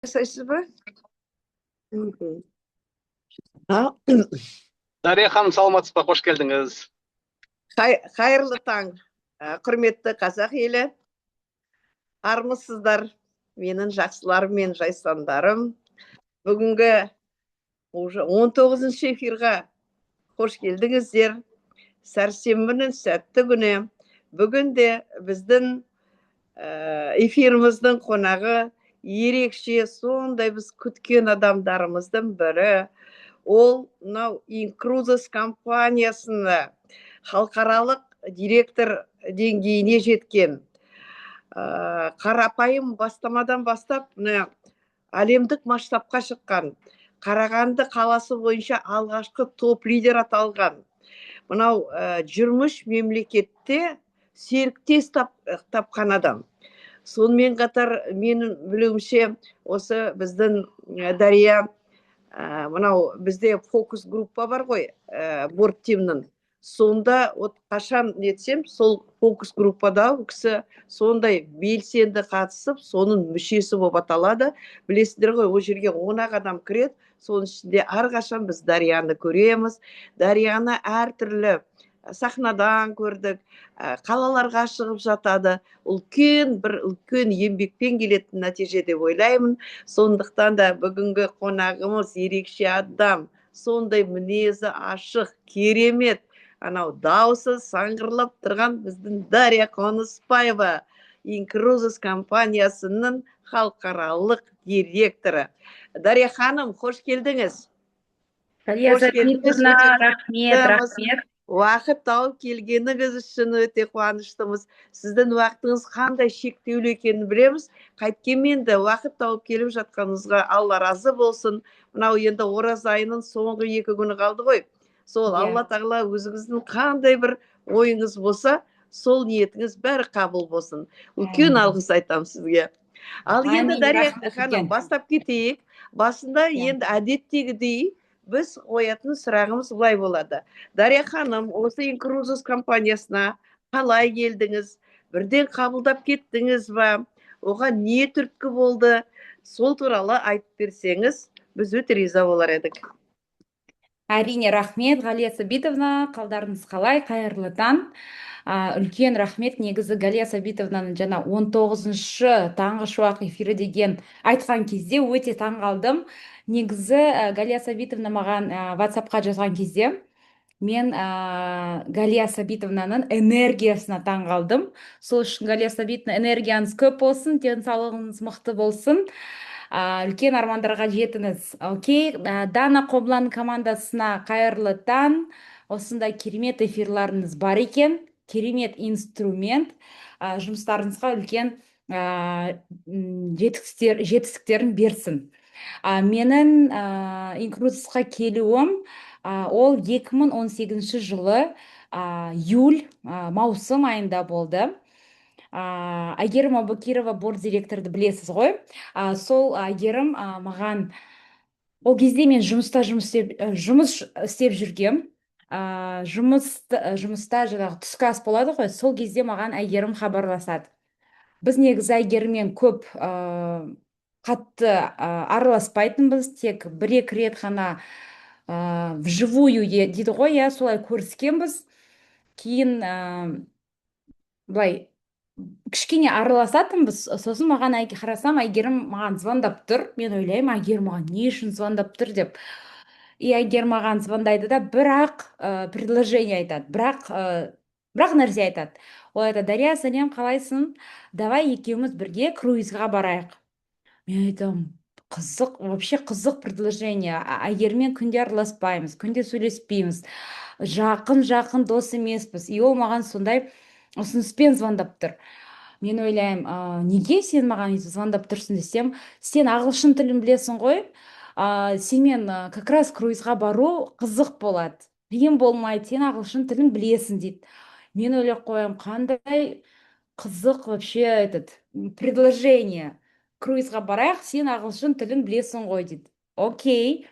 жасайсыз ба? Мгм. Дария ханым, саламатсыз ба? Қош келдіңіз. Қайырлы таң, құрметті қазақ елі. Армысыздар, менің жақсыларым мен жайсандарым. Бүгінгі уже 19-шы эфирға қош келдіңіздер. Сәрсенбінің сәтті күні. Бүгін де біздің эфиріміздің қонағы ерекше, сондай біз күткен адамдарымыздың бірі. Ол мынау Инкрузес компаниясына халықаралық директор деңгейіне жеткен. Қарапайым бастамадан бастап әлемдік масштабқа шыққан. Қарағанды қаласы бойынша алғашқы топ лидер аталған. Мынау 23 мемлекетте серіктес тапқан адам. Сонымен қатар менің білуімше осы біздің Дария, мынау бізде фокус группа бар ғой, борт тимнің. Сонда қашан нетсем, сол фокус группада ол кісі сондай белсенді қатысып, соның мүшесі болып аталады. Білесіздер ғой, ол жерге 10 адам кіреді. Соның ішінде әрқашан біз Дарияны көреміз. Дарияны әртүрлі сахнадан көрдік, қалаларға шығып жатады. Үлкен еңбекпен келетін нәтиже деп ойлаймын. Сондықтан да бүгінгі қонағымыз ерекше адам, сондай мінезі ашық, керемет, анау дауысы саңғырлап тұрған біздің Дария Қоныспаева, Инкрузес компаниясының халықаралық директоры. Дария ханым, қош келдіңіз. Галия Сабитовна, рахмет. Уақыт тауып келгеніңіз үшін өте қуаныштымыз. Сіздің уақытыңыз қандай шектеулі екенін білеміз. Қайткенмен де уақыт тауып келіп жатқаныңызға Алла разы болсын. Мынау енді ораза айының соңғы 2 күні қалды ғой. Сол Алла тағала өзіңіздің қандай бір ойыңыз болса, сол ниетіңіз бәрі қабыл болсын. Үлкен алғыс айтамын сізге. Ал енді Дария ханым, бастап кетейік. Басында енді әдеттегідей біз қоятын сұрағымыз былай болады. Дария ханым, осы Инкрузес компаниясына қалай келдіңіз? Бірден қабылдап кеттіңіз ба? Оған не түрткі болды? Сол туралы айтып берсеңіз, біз өте риза болар едік. Әрине, рахмет, Галия Сабитовна, қалдарыңыз қалай? Қайырлы таң. Үлкен рахмет. Негізі Галия Сабитовнаның жаңа 19-шы таңғы шуақ эфирі деген айтқан кезде өте таң қалдым. Негізі Галия Сабитовна маған WhatsApp-қа жазған кезде мен Галия Сабитовнаның энергиясына таң қалдым. Сол үшін Галия Сабитовна, энергияңыз көп болсын, денсаулығыңыз мықты болсын. Үлкен армандарға жетіңіз. Окей, Дана Қоблан командасына қайырлы таң. Осындай керемет эфирларыңыз бар екен, керемет инструмент. Жұмыстарыңызға үлкен жетістіктерін берсін. Менің Инкрузесқа келуім ол 2018 жылы маусым айында болды. Айгерім Абукирова борт директорды білесіз ғой. Сол Айгерім маған ол кезде мен жұмыс істеп жүргем. Жұмыста жаңағы түскі ас болады ғой, сол кезде маған Айгерім хабарласады. Біз негізі Айгеріммен көп қатты араласпайтынбыз, тек 1-2 рет ғана вживую дейді ғой, солай көріскенбіз. Кейін былай кішкене араласатынбыз. Сосын маған қарасам, Айгерім маған звондап тұр. Мен ойлаймын, Айгерім маған не үшін звондап тұр деп. Айгерім маған звондайды да, бірақ предложение айтады, бірақ нәрсе айтады. Ол айтады: Дария, сәлем, қалайсың? Давай екеуміз бірге круизға барайық. Мен айтамын, вообще қызық предложение. Айгеріммен күнде араласпаймыз, күнде сөйлеспейміз, жақын дос емеспіз. И ол маған сондай ұсыныспен звондап тұр. Мен ойлаймын, неге сен маған звондап тұрсың десем, сен ағылшын тілін білесің ғой, сенімен как раз круизға бару қызық болады, қиын болмайды, сен ағылшын тілін білесің дейді. Мен ойлап қоямын, қандай қызық вообще этот предложение. Круизға барайық, сен ағылшын тілін білесің ғой дейді. Окей.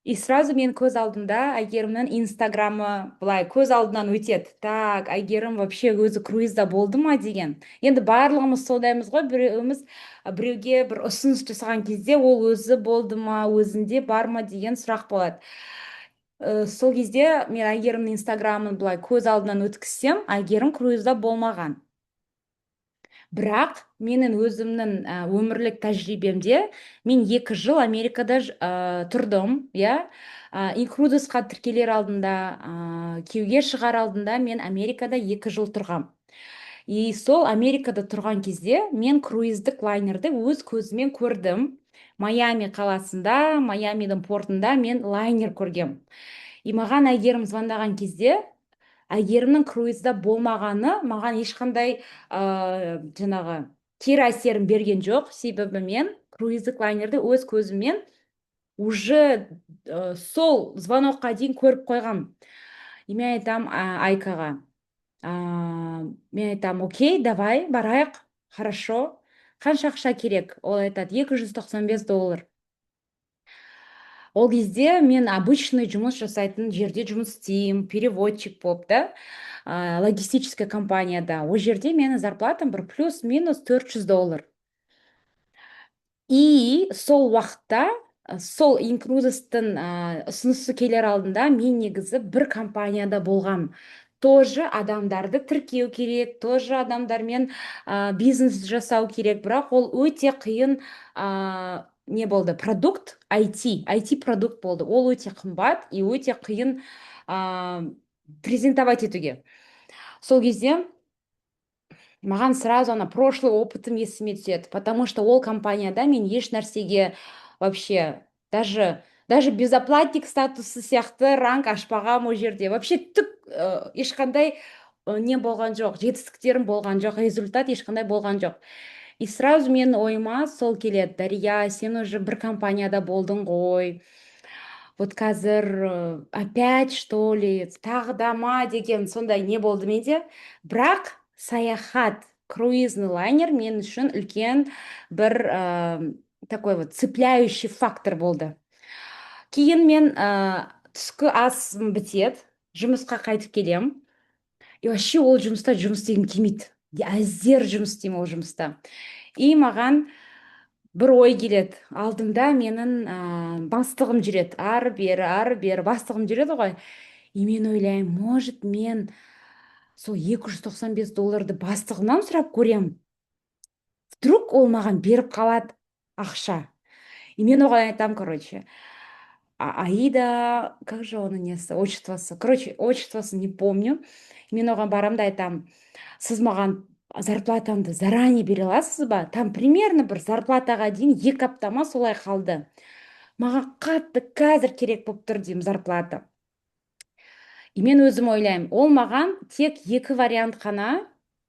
И сразу мен көз алдымда Әйгерімнің инстаграмы былай көз алдынан өтеді. Так, Әйгерім вообще өзі круизда болды ма деген. Енді барлығымыз сондаймыз ғой, біреуге бір ұсыныс жасаған кезде ол өзі болды ма, өзінде бар ма деген сұрақ болады. Сол кезде мен Әйгерімнің инстаграмын былай көз алдынан өткізсем, Әйгерім круизда болмаған. Бірақ менің өзімнің өмірлік тәжірибемде мен 2 жыл Америкада тұрдым, иә. Инкрузесқа тіркелер алдында, кеуге шығар алдында мен Америкада 2 жыл тұрғам. И сол Америкада тұрған кезде мен круиздік лайнерді өз көзімен көрдім. Майами қаласында, Майамидің портында мен лайнер көргем. И маған Әйгерім звондаған кезде Әйгерімнің круизда болмағаны маған ешқандай жаңағы кері әсерін берген жоқ, себебі мен круиздік лайнерді өз көзіммен уже сол звонокқа дейін көріп қойғам. И мен айтам Айкаға, мен айтам, окей, давай барайық, хорошо, қанша ақша керек? Ол айтады, $295. Ол кезде мен обычный жұмыс жасайтын жерде жұмыс істеймін, переводчик болып, да, логистическая компанияда. Ол жерде менің зарплатам бір плюс-минус $400. И сол уақытта, сол инкрузестің ұсынысы келер алдында мен негізі бір компанияда болғам. Тоже адамдарды тіркеу керек, тоже адамдармен бизнес жасау керек, бірақ ол өте қиын не болды, продукт, IT продукт болды. Ол өте қымбат и өте қиын презентовать етуге. Сол кезде маған сразу прошлый опытым есіме түседі, потому что ол компанияда мен еш нәрсеге вообще даже безоплатник статусы сияқты ранг ашпағам ол жерде. Вообще түк ешқандай не болған жоқ, жетістіктерім болған жоқ, результат ешқандай болған жоқ. И сразу мен ойыма сол келеді, Дария, сен уже бір компанияда болдың ғой. Вот қазір опять что ли, тағы да ма деген сондай не болды менде. Бірақ саяхат, круизный лайнер мен үшін үлкен бір такой вот цепляющий фактор болды. Кейін мен түскі ас бітеді, жұмысқа қайтып келем. И вообще ол жұмыста жұмыс істегім келмейді. Әзер жұмыс істеймін ол жұмыста. И маған бір ой келеді. Алдымда менің бастығым жүреді. Ары бері бастығым жүреді ғой. И мен ойлаймын, может мен сол $295 бастығымнан сұрап көрем. Вдруг ол маған беріп қалады ақша. И мен оған айтам, короче, Аида, как же оның несі, отчествосы, короче, отчествосын не помню. Мен оған барам да айтам, сіз маған зарплатамды заранее бере аласыз ба? Там примерно бір зарплатаға дейін 2 аптама солай қалды. Маған қатты қазір керек болып тұр деймін зарплата. И мен өзім ойлаймын, ол маған тек 2 вариант қана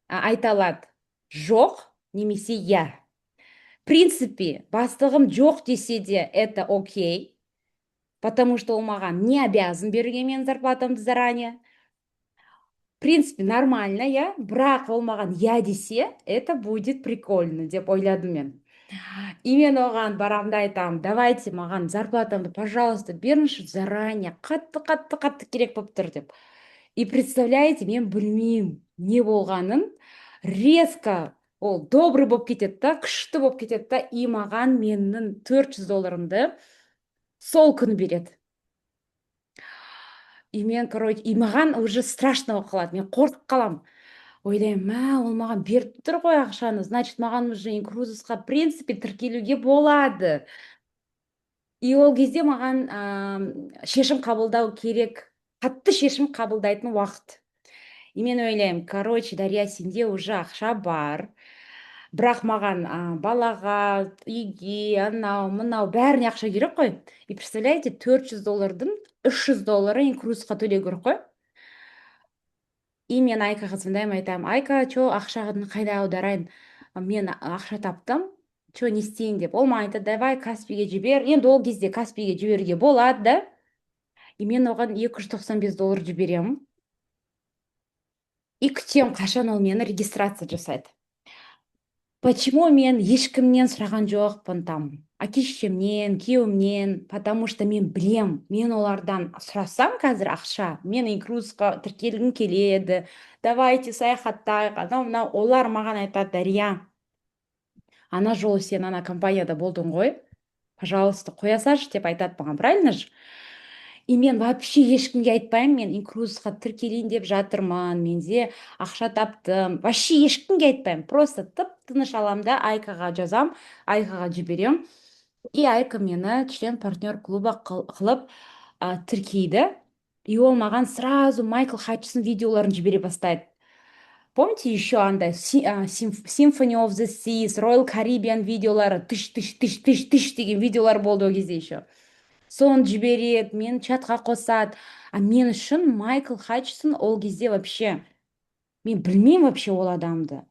айта алады. Жоқ, немесе я. В принципе, бастығым жоқ десе де это окей, потому что ол маған не обязан беруге мен зарплатамды заранее. В принципе, нормально, я. Бірақ ол маған я десе, это будет прикольно, деп ойладым мен. И мен оған барамда айтам, давайте маған зарплатамды, пожалуйста, беріңізші заранее, қатты керек болып тұр деп. И представляете, мен білмеймін не болғанын, резко ол добрый болып кетеді да, күшті болып кетеді да, и маған менің $400 сол күні береді. И мен, короче, и маған уже страшно болып қалады, мен қорқып қалам. Ойлаймын, ол маған беріп тұр ғой ақшаны, значит, маған уже инкрузесқа, в принципе, тіркелуге болады. И ол кезде маған шешім қабылдау керек, қатты шешім қабылдайтын уақыт. И мен ойлаймын, короче, Дария, сенде уже ақша бар, бірақ маған балаға, үйге, анау, мынау бәріне ақша керек қой. И представляете, $400-дың $300 инкрузесқа төлеу керек қой. И мен Айкаға звондаймын, айтамын, Айка, ақшаны қайда аударайын? Мен ақша таптым, не істейін деп. Ол маған айтады, давай Каспиге жібер. Енді ол кезде Каспиге жіберуге болады, да? И мен оған $295 жіберемін. И күтем, қашан ол мені регистрация жасайды. Почему мен ешкімнен сұраған жоқпын там? әке шешемнен күйеуімнен, потому что мен білем, мен олардан сұрасам қазір ақша, мен инкрузға тіркелгім келеді, давайте саяхаттайық, анау мынау, олар маған айтады: Дария, ана жолы сен ана компанияда болдың ғой, пожалуйста, қоя салшы деп айтады маған, правильно же? И мен вообще ешкімге айтпаймын, мен инкрузға тіркелейін деп жатырмын, менде ақша таптым, вообще ешкімге айтпаймын, просто тып тыныш аламын да Айкаға жазам, Айкаға жіберем, и Айка мені член партнер клуба қылып тіркейді, и ол маған сразу Майкл Хатчсон видеоларын жібере бастайды. Помните, еще андай Symphony of the Seas, Royal Caribbean видеолары, тыш тыш тыш тыш тыш деген видеолар болды ол кезде еще. Соны жібереді, мен чатқа қосады. А мен үшін Майкл Хатчсон ол кезде вообще, мен білмеймін вообще ол адамды.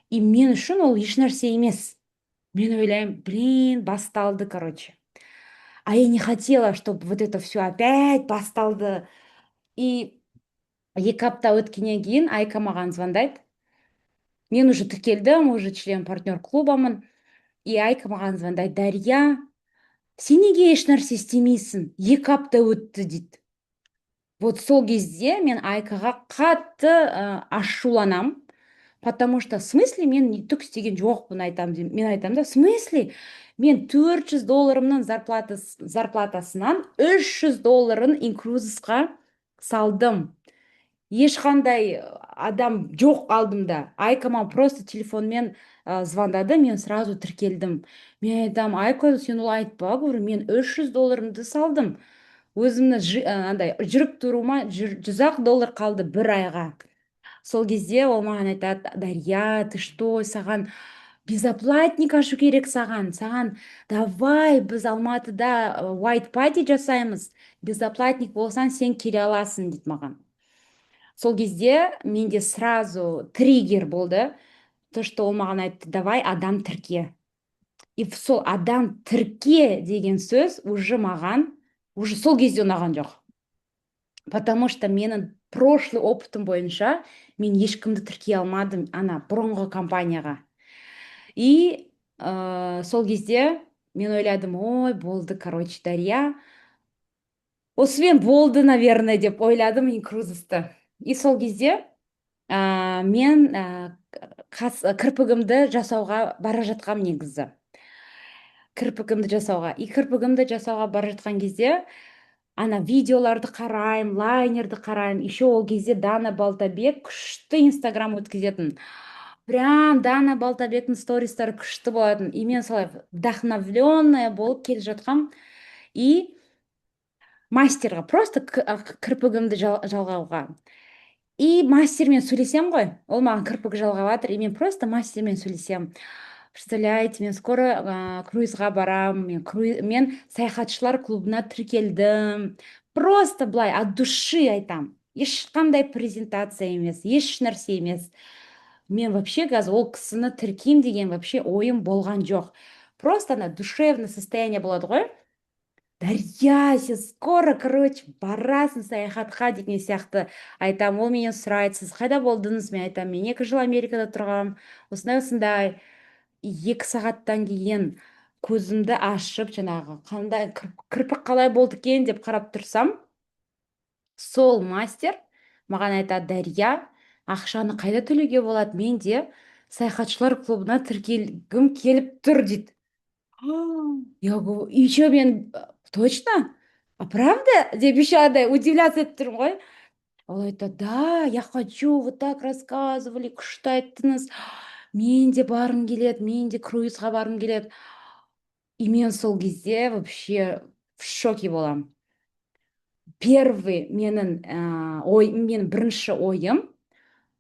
И мен үшін ол ешнәрсе емес. Мен ойлаймын, блин, басталды, короче. А я не хотела, чтобы вот это все опять басталды. И 2 апта өткеннен кейін Айка маған звондайды. Мен уже тіркелдім, уже член партнер клубамын. И Айка маған звондайды: Дария, сен неге ешнәрсе істемейсің? 2 апта өтті дейді. Вот сол кезде мен Айкаға қатты ашуланам, потому что в смысле мен түк істеген жоқпын айтамын. Мен айтамын да, в смысле мен $400 зарплатасынан $300 инкрузисқа салдым. Ешқандай адам жоқ алдымда. Айка маған просто телефонмен звондады, мен сразу тіркелдім. Мен айтамын: Айка, сен олай айтпа, говорю, мен $300 салдым. Өзімнің андай жүріп тұруыма $100 қалды бір айға. Сол кезде ол маған айтады: Дария, ты что, саған безоплатник ашу керек, саған давай біз Алматыда white party жасаймыз, безоплатник болсаң сен келе аласың дейді маған. Сол кезде менде сразу триггер болды, то что ол маған айтты: давай адам тірке. И сол адам тірке деген сөз уже маған уже сол кезде ұнаған жоқ. Потому что менің прошлый опытым бойынша мен ешкімді тіркей алмадым ана бұрынғы компанияға. И сол кезде мен ойладым: ой, болды, короче, Дария, осымен болды, наверное, деп ойладым инкрузисті. И сол кезде мен кірпігімді жасауға бара жатқам негізі. Кірпігімді жасауға бара жатқан кезде ана видеоларды қараймын, лайнерді қараймын. Еще ол кезде Дана Балтабек күшті инстаграм өткізетін. Прям Дана Балтабектің стористары күшті болатын. И мен солай вдохновленная болып келе жатқам. И мастерға просто кірпігімді жалғауға. И мастермен сөйлесем ғой, ол маған кірпік жалғап жатыр, и мен просто мастермен сөйлесем: представляете, мен скоро круизға барам, мен саяхатшылар клубына тіркелдім. Просто былай от души айтам, ешқандай презентация емес, еш нәрсе емес. Мен вообще қазір ол кісіні тіркеймін деген вообще ойым болған жоқ. Просто ана душевное состояние болады ғой. Дария, сен скоро, короче, барасың саяхатқа деген сияқты айтам. Ол менен сұрайды: сіз қайда болдыңыз? Мен айтам: мен 2 жыл Америкада тұрғам, осындай. 2 сағаттан кейін көзімді ашып, жаңағы қандай кірпік қалай болды екен деп қарап тұрсам, сол мастер маған айтады: Дария, ақшаны қайда төлеуге болады? Мен де саяхатшылар клубына тіркелгім келіп тұр дейді. Я говорю, и что, мен точно? А правда? Деп еще андай удивляться етіп тұрмын ғой. Ол айтады: да, я хочу, вот так рассказывали, күшті айттыңыз, мен де барғым келеді, мен де круизға барғым келеді. И мен сол кезде вообще в шоке болам. Менің бірінші ойым: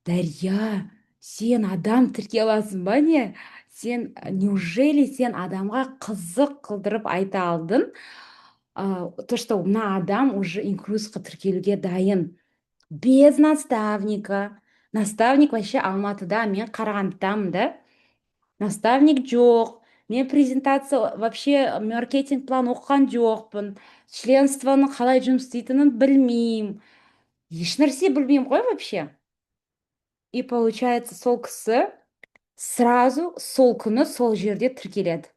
Дария, сен адам тіркей аласың ба не? Неужели сен адамға қызық қылдырып айта алдың? То, что мына адам уже инкрузқа тіркелуге дайын. Без наставника. Наставник вообще Алматыда, мен Қарағандыдамын да. Наставник жоқ. Мен презентация, вообще маркетинг план оқыған жоқпын. Членствоның қалай жұмыс істейтінін білмеймін. Ешнәрсе білмеймін ғой вообще. И получается, сол кісі сразу сол күні сол жерде тіркеледі.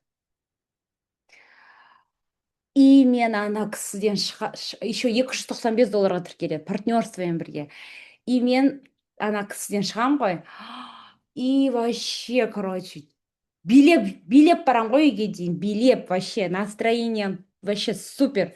мен ана кісіден еще $295 тіркеледі партнерствомен бірге. И мен ана кісіден шығам ғой. И вообще, короче, билеп барам ғой үйге дейін. Билеп вообще, настроением вообще супер.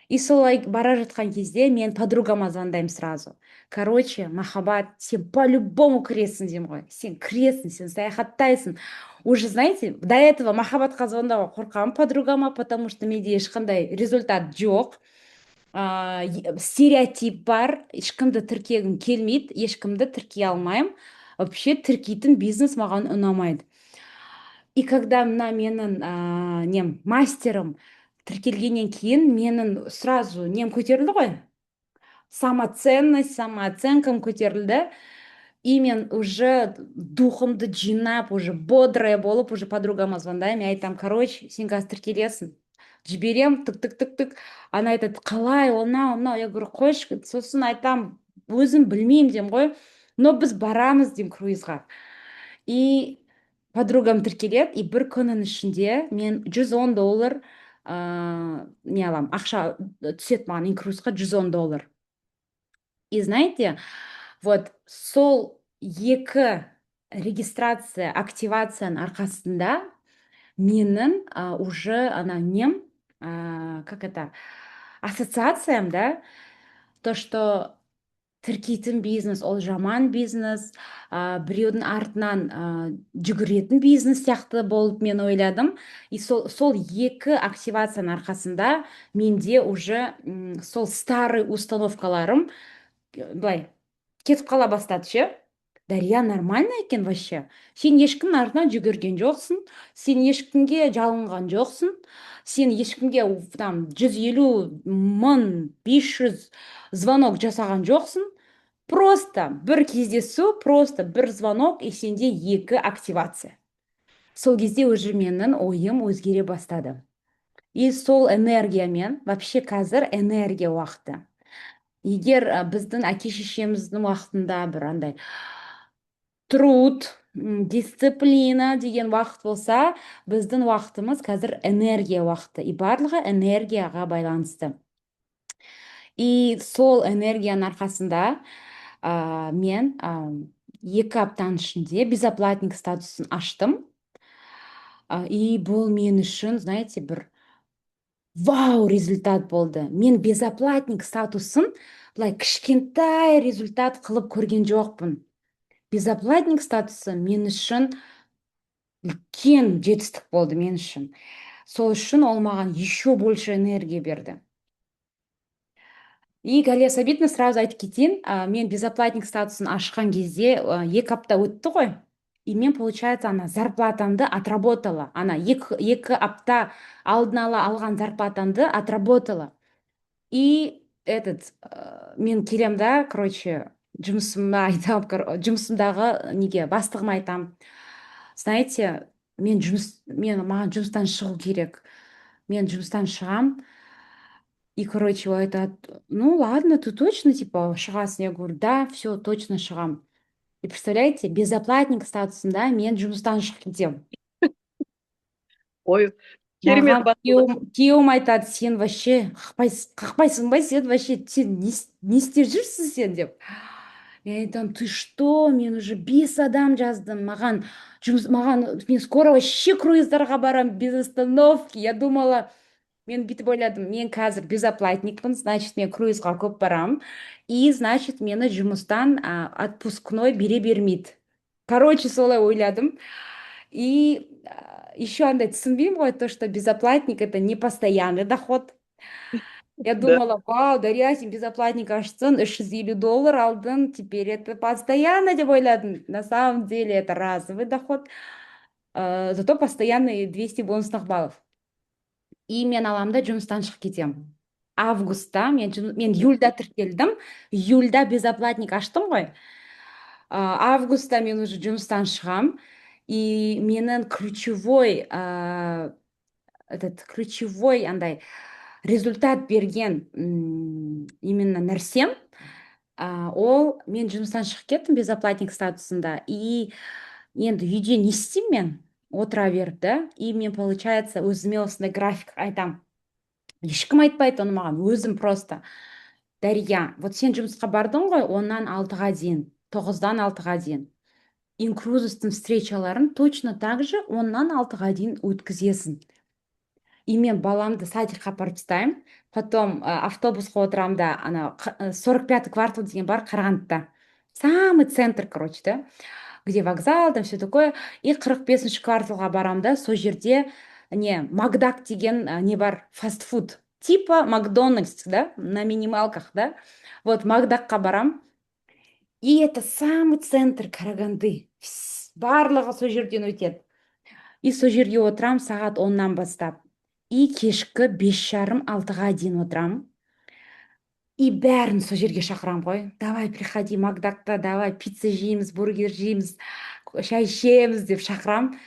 И солай бара жатқан кезде мен подругама звондаймын сразу. Короче, махаббат, сен по-любому кіресің деймін ғой. Сен кіресің, сен саяхаттайсың. Уже, знаете, до этого махаббатқа звондауға қорқамын подругама, потому что менде ешқандай результат жоқ. Стереотип бар, ешкімді тіркегім келмейді, ешкімді тіркей алмаймын. Вообще тіркейтін бизнес маған ұнамайды. И когда мына менің мастерым тіркелгеннен кейін менің сразу көтерілді ғой. Самоценность, самооценкам көтерілді. И мен уже духымды жинап, уже бодрая болып, уже подругама звондаймын, мен айтам, короче, сен қазір тіркелесің. Жіберем, тік. Ана айтады, қалай, ол мынау. Я говорю, қойшы, сосын айтам, өзім білмеймін дем ғой. Но біз барамыз дем круизға. И подругам тіркеледі, и бір күннің ішінде мен $110 не алам, ақша түсет маған инкрузға $110. И знаете, вот сол екі регистрация, активацияның арқасында менің уже как это, ассоциациям, да, то, что тіркейтін бизнес, ол жаман бизнес, біреудің артынан жүгіретін бизнес сияқты болып мен ойладым. И сол екі активацияның арқасында менде уже сол старый установкаларым былай кетіп қала бастады ше. Дария, нормально екен вообще. Сен ешкімнің артынан жүгірген жоқсың, сен ешкімге жалынған жоқсың, сен ешкімге 150 мың, 500 звонок жасаған жоқсың. Просто бір кездесу, просто бір звонок, и сенде екі активация. Сол кезде уже менің ойым өзгере бастады. И сол энергиямен, вообще қазір энергия уақыты. Егер біздің әке-шешеміздің уақытында бір андай труд, дисциплина деген уақыт болса, біздің уақытымыз қазір энергия уақыты. И барлығы энергияға байланысты. И сол энергияның арқасында мен 2 аптаның ішінде безоплатник статусын аштым. И бұл мен үшін, знаете, бір вау результат болды. Мен безоплатник статусын былай кішкентай результат қылып көрген жоқпын. Безоплатник статусы мен үшін үлкен жетістік болды мен үшін. Сол үшін ол маған еще больше энергия берді. И Галия Сабитовна, сразу айтып кетейін, мен безоплатник статусын ашқан кезде 2 апта өтті ғой. И мен, получается, ана зарплатамды отработала. Ана 2 апта алдын ала алған зарплатамды отработала. И мен келем да, короче, жұмысымдағы бастығыма айтам. Знаете, маған жұмыстан шығу керек. Мен жұмыстан шығам. И, короче, ол айтады, ну ладно, ты точно, типа, шығасың? Я говорю, да, все, точно шығам. И представляете, безоплатник статусында мен жұмыстан шығып кетем. Ой, керемет маған күйеуім айтады, сен вообще қақпайсың ба, сен вообще не істеп жүрсің сен деп. Я айтам, ты что, мен уже 5 адам жаздым, мен скоро вообще круиздарға барам без остановки. Я думала, мен бүйтіп ойладым, мен қазір безоплатникпін, значит, мен круизға көп барам, и, значит, мені жұмыстан отпускной бере бермейді. Короче, солай ойладым. И еще андай түсінбеймін ғой, то, что безоплатник это не постоянный доход. Я думала, вау, Дарья, сен безоплатник ашсың, $350 алдың, теперь это постоянно деп ойладым. На самом деле это разовый доход, зато постоянный 200 бонусных баллов. И мен аламда жұмыстан шығып кетем. Августта мен июльда тіркелдім, июльда безоплатник аштым ғой. Августта мен уже жұмыстан шығам, и менің ключевой андай результат берген именно нәрсем, ол мен жұмыстан шығып кеттім безоплатник статусында, и енді үйде не істеймін мен? Отыра беріп, да, и мен, получается, өзіме осындай график айтам. ешкім айтпайды оны маған, өзім просто. Дария, вот сен жұмысқа бардың ғой 10-нан 6-ға дейін, 9-дан 6-ға дейін. Инкрузестің встречаларын точно так же 10-нан 6-ға дейін өткізесің. И мен баламды садикқа апарып тастаймын, потом автобусқа отырамын да, ана 45-й квартал деген бар Қарағандыда. Самый центр, короче, да, где вокзал, там все такое. И 45-ші кварталға барамын да, сол жерде не Макдак деген не бар, фастфуд. Типа Макдональдс, да, на минималках, да. Вот Макдакқа барам. И это самый центр Караганды. Барлығы сол жерден өтеді. И сол жерге отырам сағат 10-нан бастап. И кешкі 5:30-6-ға дейін отырам. И бәрін сол жерге шақырам ғой. Давай, приходи Макдакта, давай, пицца жейміз, бургер жейміз, шай ішеміз деп шақырам.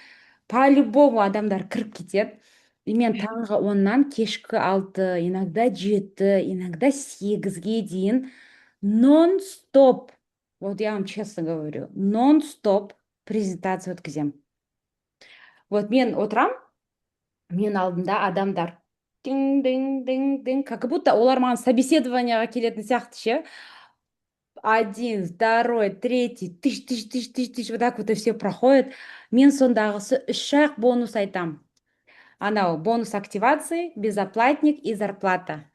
По-любому адамдар кіріп кетеді. И мен таңғы 10-нан кешкі 6, иногда 7, иногда 8-ге дейін нон-стоп, вот я вам честно говорю, нон-стоп презентация өткізем. Вот мен отырам, мен алдында адамдар дing-ding-ding-ding, как будто олар маған собеседованияға келетін сияқты ше. 1, 2, 3, тыш, вот так вот и все проходит. Мен сондағысы 3-ақ бонус айтам. Анау бонус активации, безоплатник и зарплата.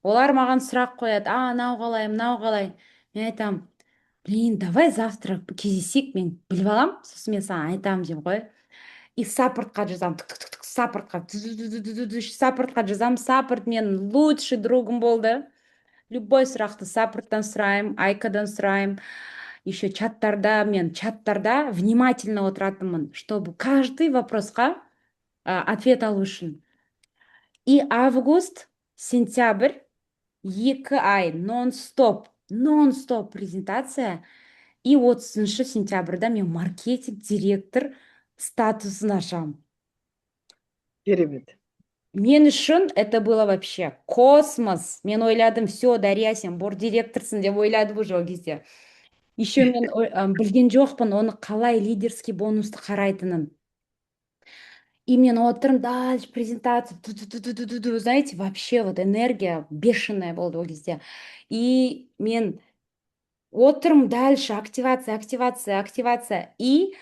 Олар маған сұрақ қояды, анау қалай, мынау қалай. Мен айтам, блин, давай завтра кездесейік, мен біліп алам, сосын мен саған айтам деймін ғой. И саппортқа жазам, саппортқа, саппортқа жазам. Саппорт мен лучший другым болды. Любой сұрақты саппорттан сұраймын, айкадан сұраймын. Еще чаттарда, мен чаттарда внимательно отыратынмын, чтобы каждый вопросқа ответ алу үшін. И август, сентябрь, 2 ай нон-стоп презентация. И 30 сентябрьда мен маркетинг директор статусын ашам. Керемет. Мен үшін это было вообще космос. Мен ойладым, все, Дария, сен бордиректорсың деп ойладым уже ол кезде. Еще мен білген жоқпын оны қалай лидерский бонусты қарайтынын. И мен отырмын, дальше презентация, знаете, вообще вот энергия бешеная болды ол кезде. И мен отырмын, дальше активация. И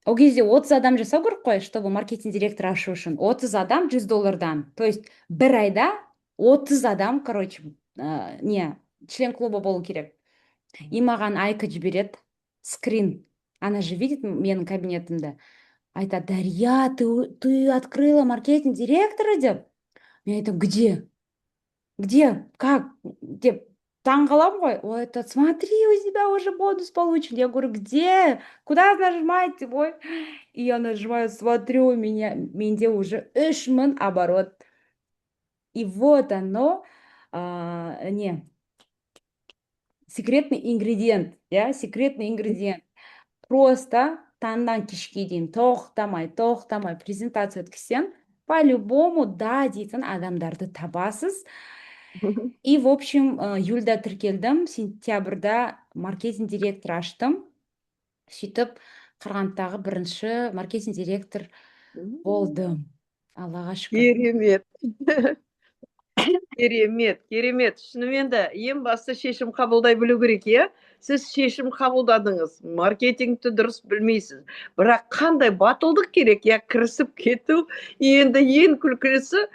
ол кезде 30 адам жасау керек қой, чтобы маркетинг директор ашу үшін. 30 адам $100. То есть бір айда 30 адам, короче, член клуба болу керек. И маған Айка жібереді, скрин. Она же видит менің кабинетімді. Айтады, Дарья, ты открыла маркетинг директора деп? Мен айтам, где? Как? Деп таңғаламын ғой. Ой, это смотри, у тебя уже бонус получен. Я говорю, где? Куда нажимать? Ой. И я нажимаю, смотрю, у меня, менде уже 3000 оборот. И вот оно, секретный ингредиент, секретный ингредиент. Просто таңнан кешке дейін тоқтамай презентация өткізсең, по-любому да дейтін адамдарды табасыз. И в общем, июльда тіркелдім, сентябрьда маркетинг директор аштым. Сөйтіп, Қарағандыдағы бірінші маркетинг директор болдым. Аллаға шүкір. Керемет. Шынымен де ең басты шешім қабылдай білу керек, иә? Сіз шешім қабылдадыңыз, маркетингті дұрыс білмейсіз. Бірақ қандай батылдық керек, кірісіп кету. Енді ең күлкілісі,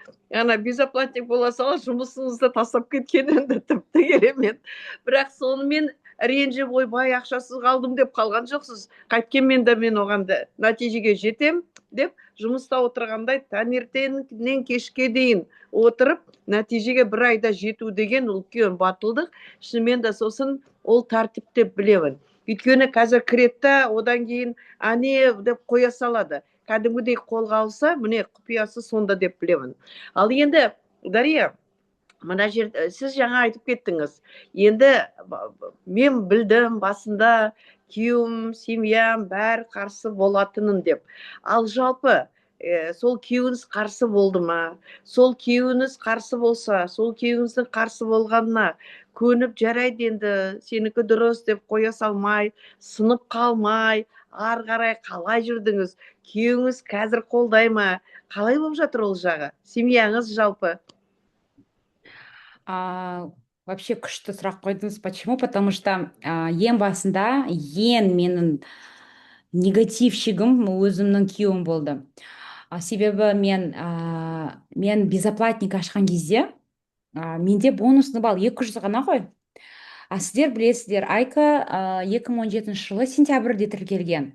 безоплатник бола сала жұмысыңызды тастап кеткен, енді тіпті керемет. Бірақ сонымен ренжіп ойбай ақшасыз қалдым деп қалған жоқсыз. Қайткенмен де мен оған нәтижеге жетем деп жұмыста отырғандай таңертеңнен кешке дейін отырып нәтижеге бір айда жету деген үлкен батылдық. Шынымен де сосын ол тәртіп деп білемін. Өйткені қазір кіретті, одан кейін ане деп қоя салады. Кәдімгідей қолға алса, міне құпиясы сонда деп білемін. Ал енді, Дария, мына жерде сіз жаңа айтып кеттіңіз. Енді мен білдім басында күйеуім, семьям бәрі қарсы болатынын деп. Ал жалпы сол күйеуіңіз қарсы болды ма? Сол күйеуіңіз қарсы болса, сол күйеуіңіздің қарсы болғанына көніп жарайды енді, сенікі дұрыс деп қоя салмай, сынып қалмай, ары қарай қалай жүрдіңіз? Күйеуіңіз қазір қолдай ма? Қалай болып жатыр ол жағы? Семьяңыз жалпы? А, вообще күшті сұрақ қойдыңыз. Почему? Потому что ең басында ең менің негативщигім өзімнің күйеуім болды. Себебі мен безоплатник ашқан кезде менде бонусный балл 200 ғана ғой. Сіздер білесіздер, Айка 2017 жылы сентябрьде тіркелген.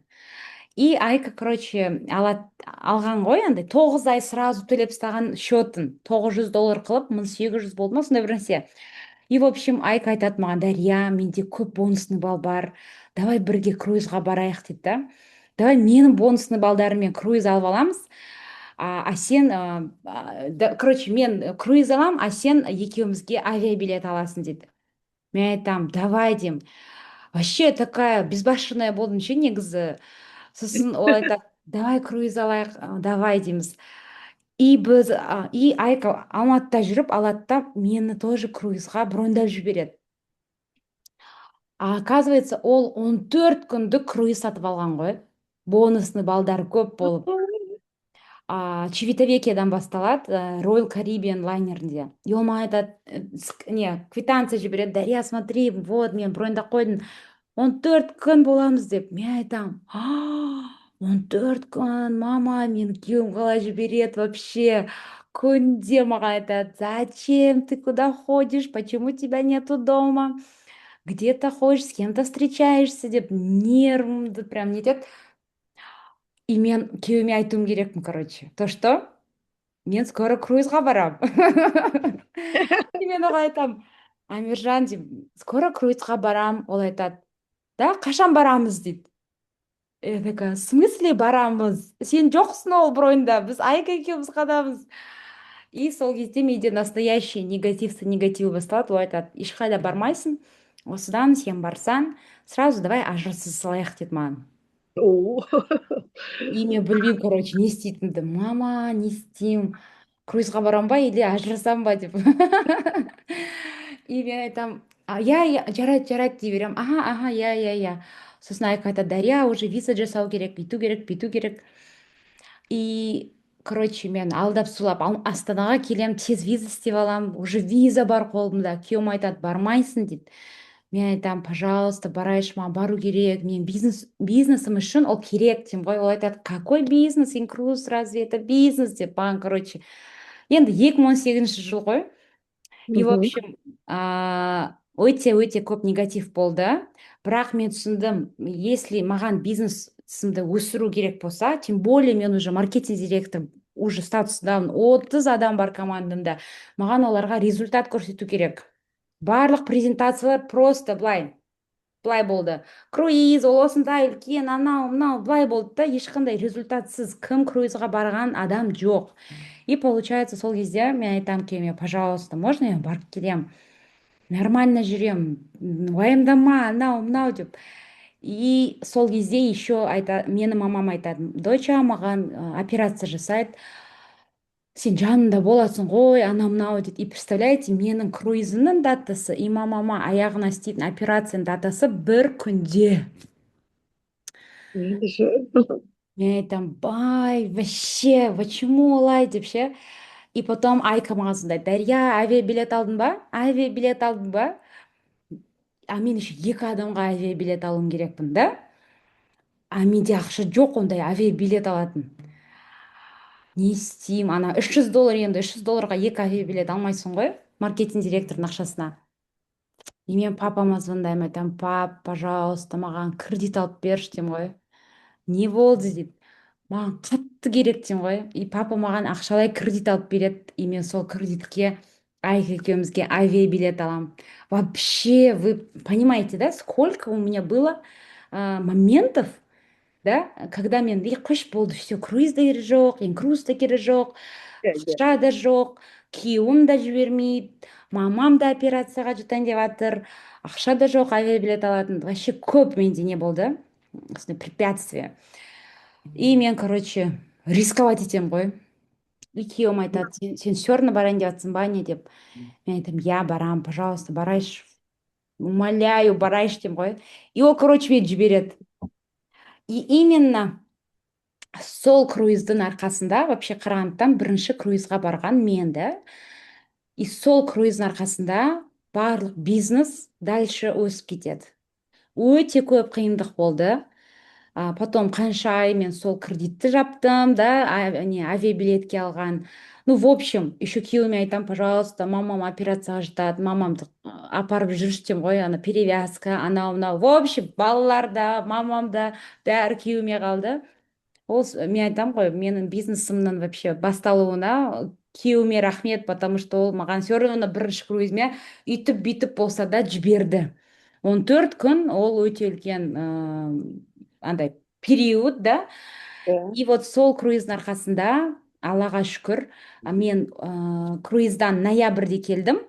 И Айка, короче, алған ғой, андай 9 ай сразу төлеп тастаған счетін $900 қылып, 1800 болды ма, сондай бір нәрсе. И, в общем, Айка айтады маған: Дария, менде көп бонусный балл бар, давай бірге круизға барайық дейді да. Давай менің бонусный балдарыммен круиз алып аламыз. Короче, мен круиз алам, сен екеумізге авиабилет аласың дейді. Мен айтам, давай деймін. Вообще такая безбашенная болдым ше негізі. Сосын ол айтады, давай круиз алайық, давай дейміз. И Айка Алматыда жүріп алады да мені тоже круизға броньдап жібереді. Оказывается, ол 14 күндік круиз сатып алған ғой. Бонусный балдары көп болып. Чивитавекиядан басталады, Royal Caribbean лайнерінде. И ол маған айтады, не, квитанция жібереді: Дария, смотри, вот мен броньдап қойдым, 14 күн боламыз деп. Мен айтам, 14 күн, мама, мен күйеуім қалай жібереді вообще? Күнде маған айтады: зачем ты куда ходишь, почему тебя нету дома, где ты ходишь, с кем-то встречаешься деп нервымды прям нетеді. И мен күйеуіме айтуым керекпін, короче, то что мен скоро круизға барам. И мен оған айтам, Амиржан деймін, скоро круизға барам. Ол айтады, да, қашан барамыз дейді. Я такая, в смысле барамыз? Сен жоқсың ол броньда, біз Айка екеуміз қадамыз. И сол кезде менде настоящий негатив басталады. Ол айтады, ешқайда бармайсың, осыдан сен барсаң, сразу давай ажыраса салайық дейді маған. И мен білмеймін, короче, не істейтінімді. Мама, не істеймін? Круизға барам ба или ажырасам ба деп. И мен айтам, я, жарайды дей берем. Ага, я. Сосын Айка айтады, Дария, уже виза жасау керек, бүйту керек. И, короче, мен алдап сулап Астанаға келем, тез виза істеп алам, уже виза бар қолымда. Күйеуім айтады, бармайсың дейді. Мен айтам, пожалуйста, барайыншы, маған бару керек, мен бизнесім үшін ол керек деймін ғой. Ол айтады, какой бизнес, инкруз, разве это бизнес деп маған, короче. Енді 2018 жыл ғой. И, в общем, өте көп негатив болды. Бірақ мен түсіндім, если маған бизнесімді өсіру керек болса, тем более мен уже маркетинг директор, уже статусындамын, 30 адам бар командамда, маған оларға результат көрсету керек. Барлық презентациялар просто былай болды. Круиз, ол осындай үлкен, анау, былай болды да, ешқандай результатсыз. Кім круизға барған адам жоқ. И получается, сол кезде мен айтам күйеуіме, пожалуйста, можно я барып келем? Нормально жүрем, уайымдама, анау деп. И сол кезде еще менің мамам айтады, доча, маған операция жасайды, сен жанында боласың ғой, анау дейді. И представляете, менің круизімнің датасы и мамама аяғына істейтін операцияның датасы бір күнде. Мен айтам, бай, вообще, почему олай деп ше. И потом Айка маған сондай, Дария, авиабилет алдың ба? Мен еще 2 адамға авиабилет алуым керекпін да. Менде ақша жоқ ондай авиабилет алатын. Не істеймін? Ана $300, енді $300-ға 2 авиабилет алмайсың ғой, маркетинг директордың ақшасына. И мен папама звондаймын, айтам, пап, пожалуйста, маған кредит алып берші деймін ғой. Не болды дейді. Маған қатты керек деймін ғой. И папа маған ақшалай кредит алып береді. И мен сол кредитке Айка екеумізге авиабилет алам. Вообще, вы понимаете, да, сколько у меня было моментов, да, когда мен қош болды, все, круиз да керек жоқ, инкруз да керек жоқ, ақша да жоқ, күйеуім да жібермейді, мамам да операцияға жатайын деп жатыр, ақша да жоқ, авиабилет алатын. Вообще көп менде не болды, препятствие. И мен, короче, рисковать етемін ғой. И күйеуім айтады, сен все равно барайын деп жатсың ба, не деп. Мен айтамын, я барам, пожалуйста, барайыншы, умоляю, барайыншы деймін ғой. И ол, короче, мені жібереді. И именно сол круиздің арқасында вообще Қарағандыдан бірінші круизға барған мен да. И сол круиздің арқасында барлық бизнес дальше өсіп кетеді. Өте көп қиындық болды. Потом қанша ай мен сол кредитті жаптым, да, не авиабилетке алған. Ну, в общем, еще күйеуіме айтамын, пожалуйста, мамам операцияға жатады, мамамды апарып жүрші деймін ғой, ана перевязка, анау мынау. В общем, балалар да, мамам да бәрі күйеуіме қалды. Мен айтамын ғой, менің бизнесімнің вообще басталуына күйеуіме рахмет, потому что ол маған все равно бірінші круизіме үйтіп бүйтіп болса да жіберді. 14 күн ол өте үлкен андай период, да. И вот сол круиздің арқасында, Аллаға шүкір, мен круиздан ноябрьде келдім.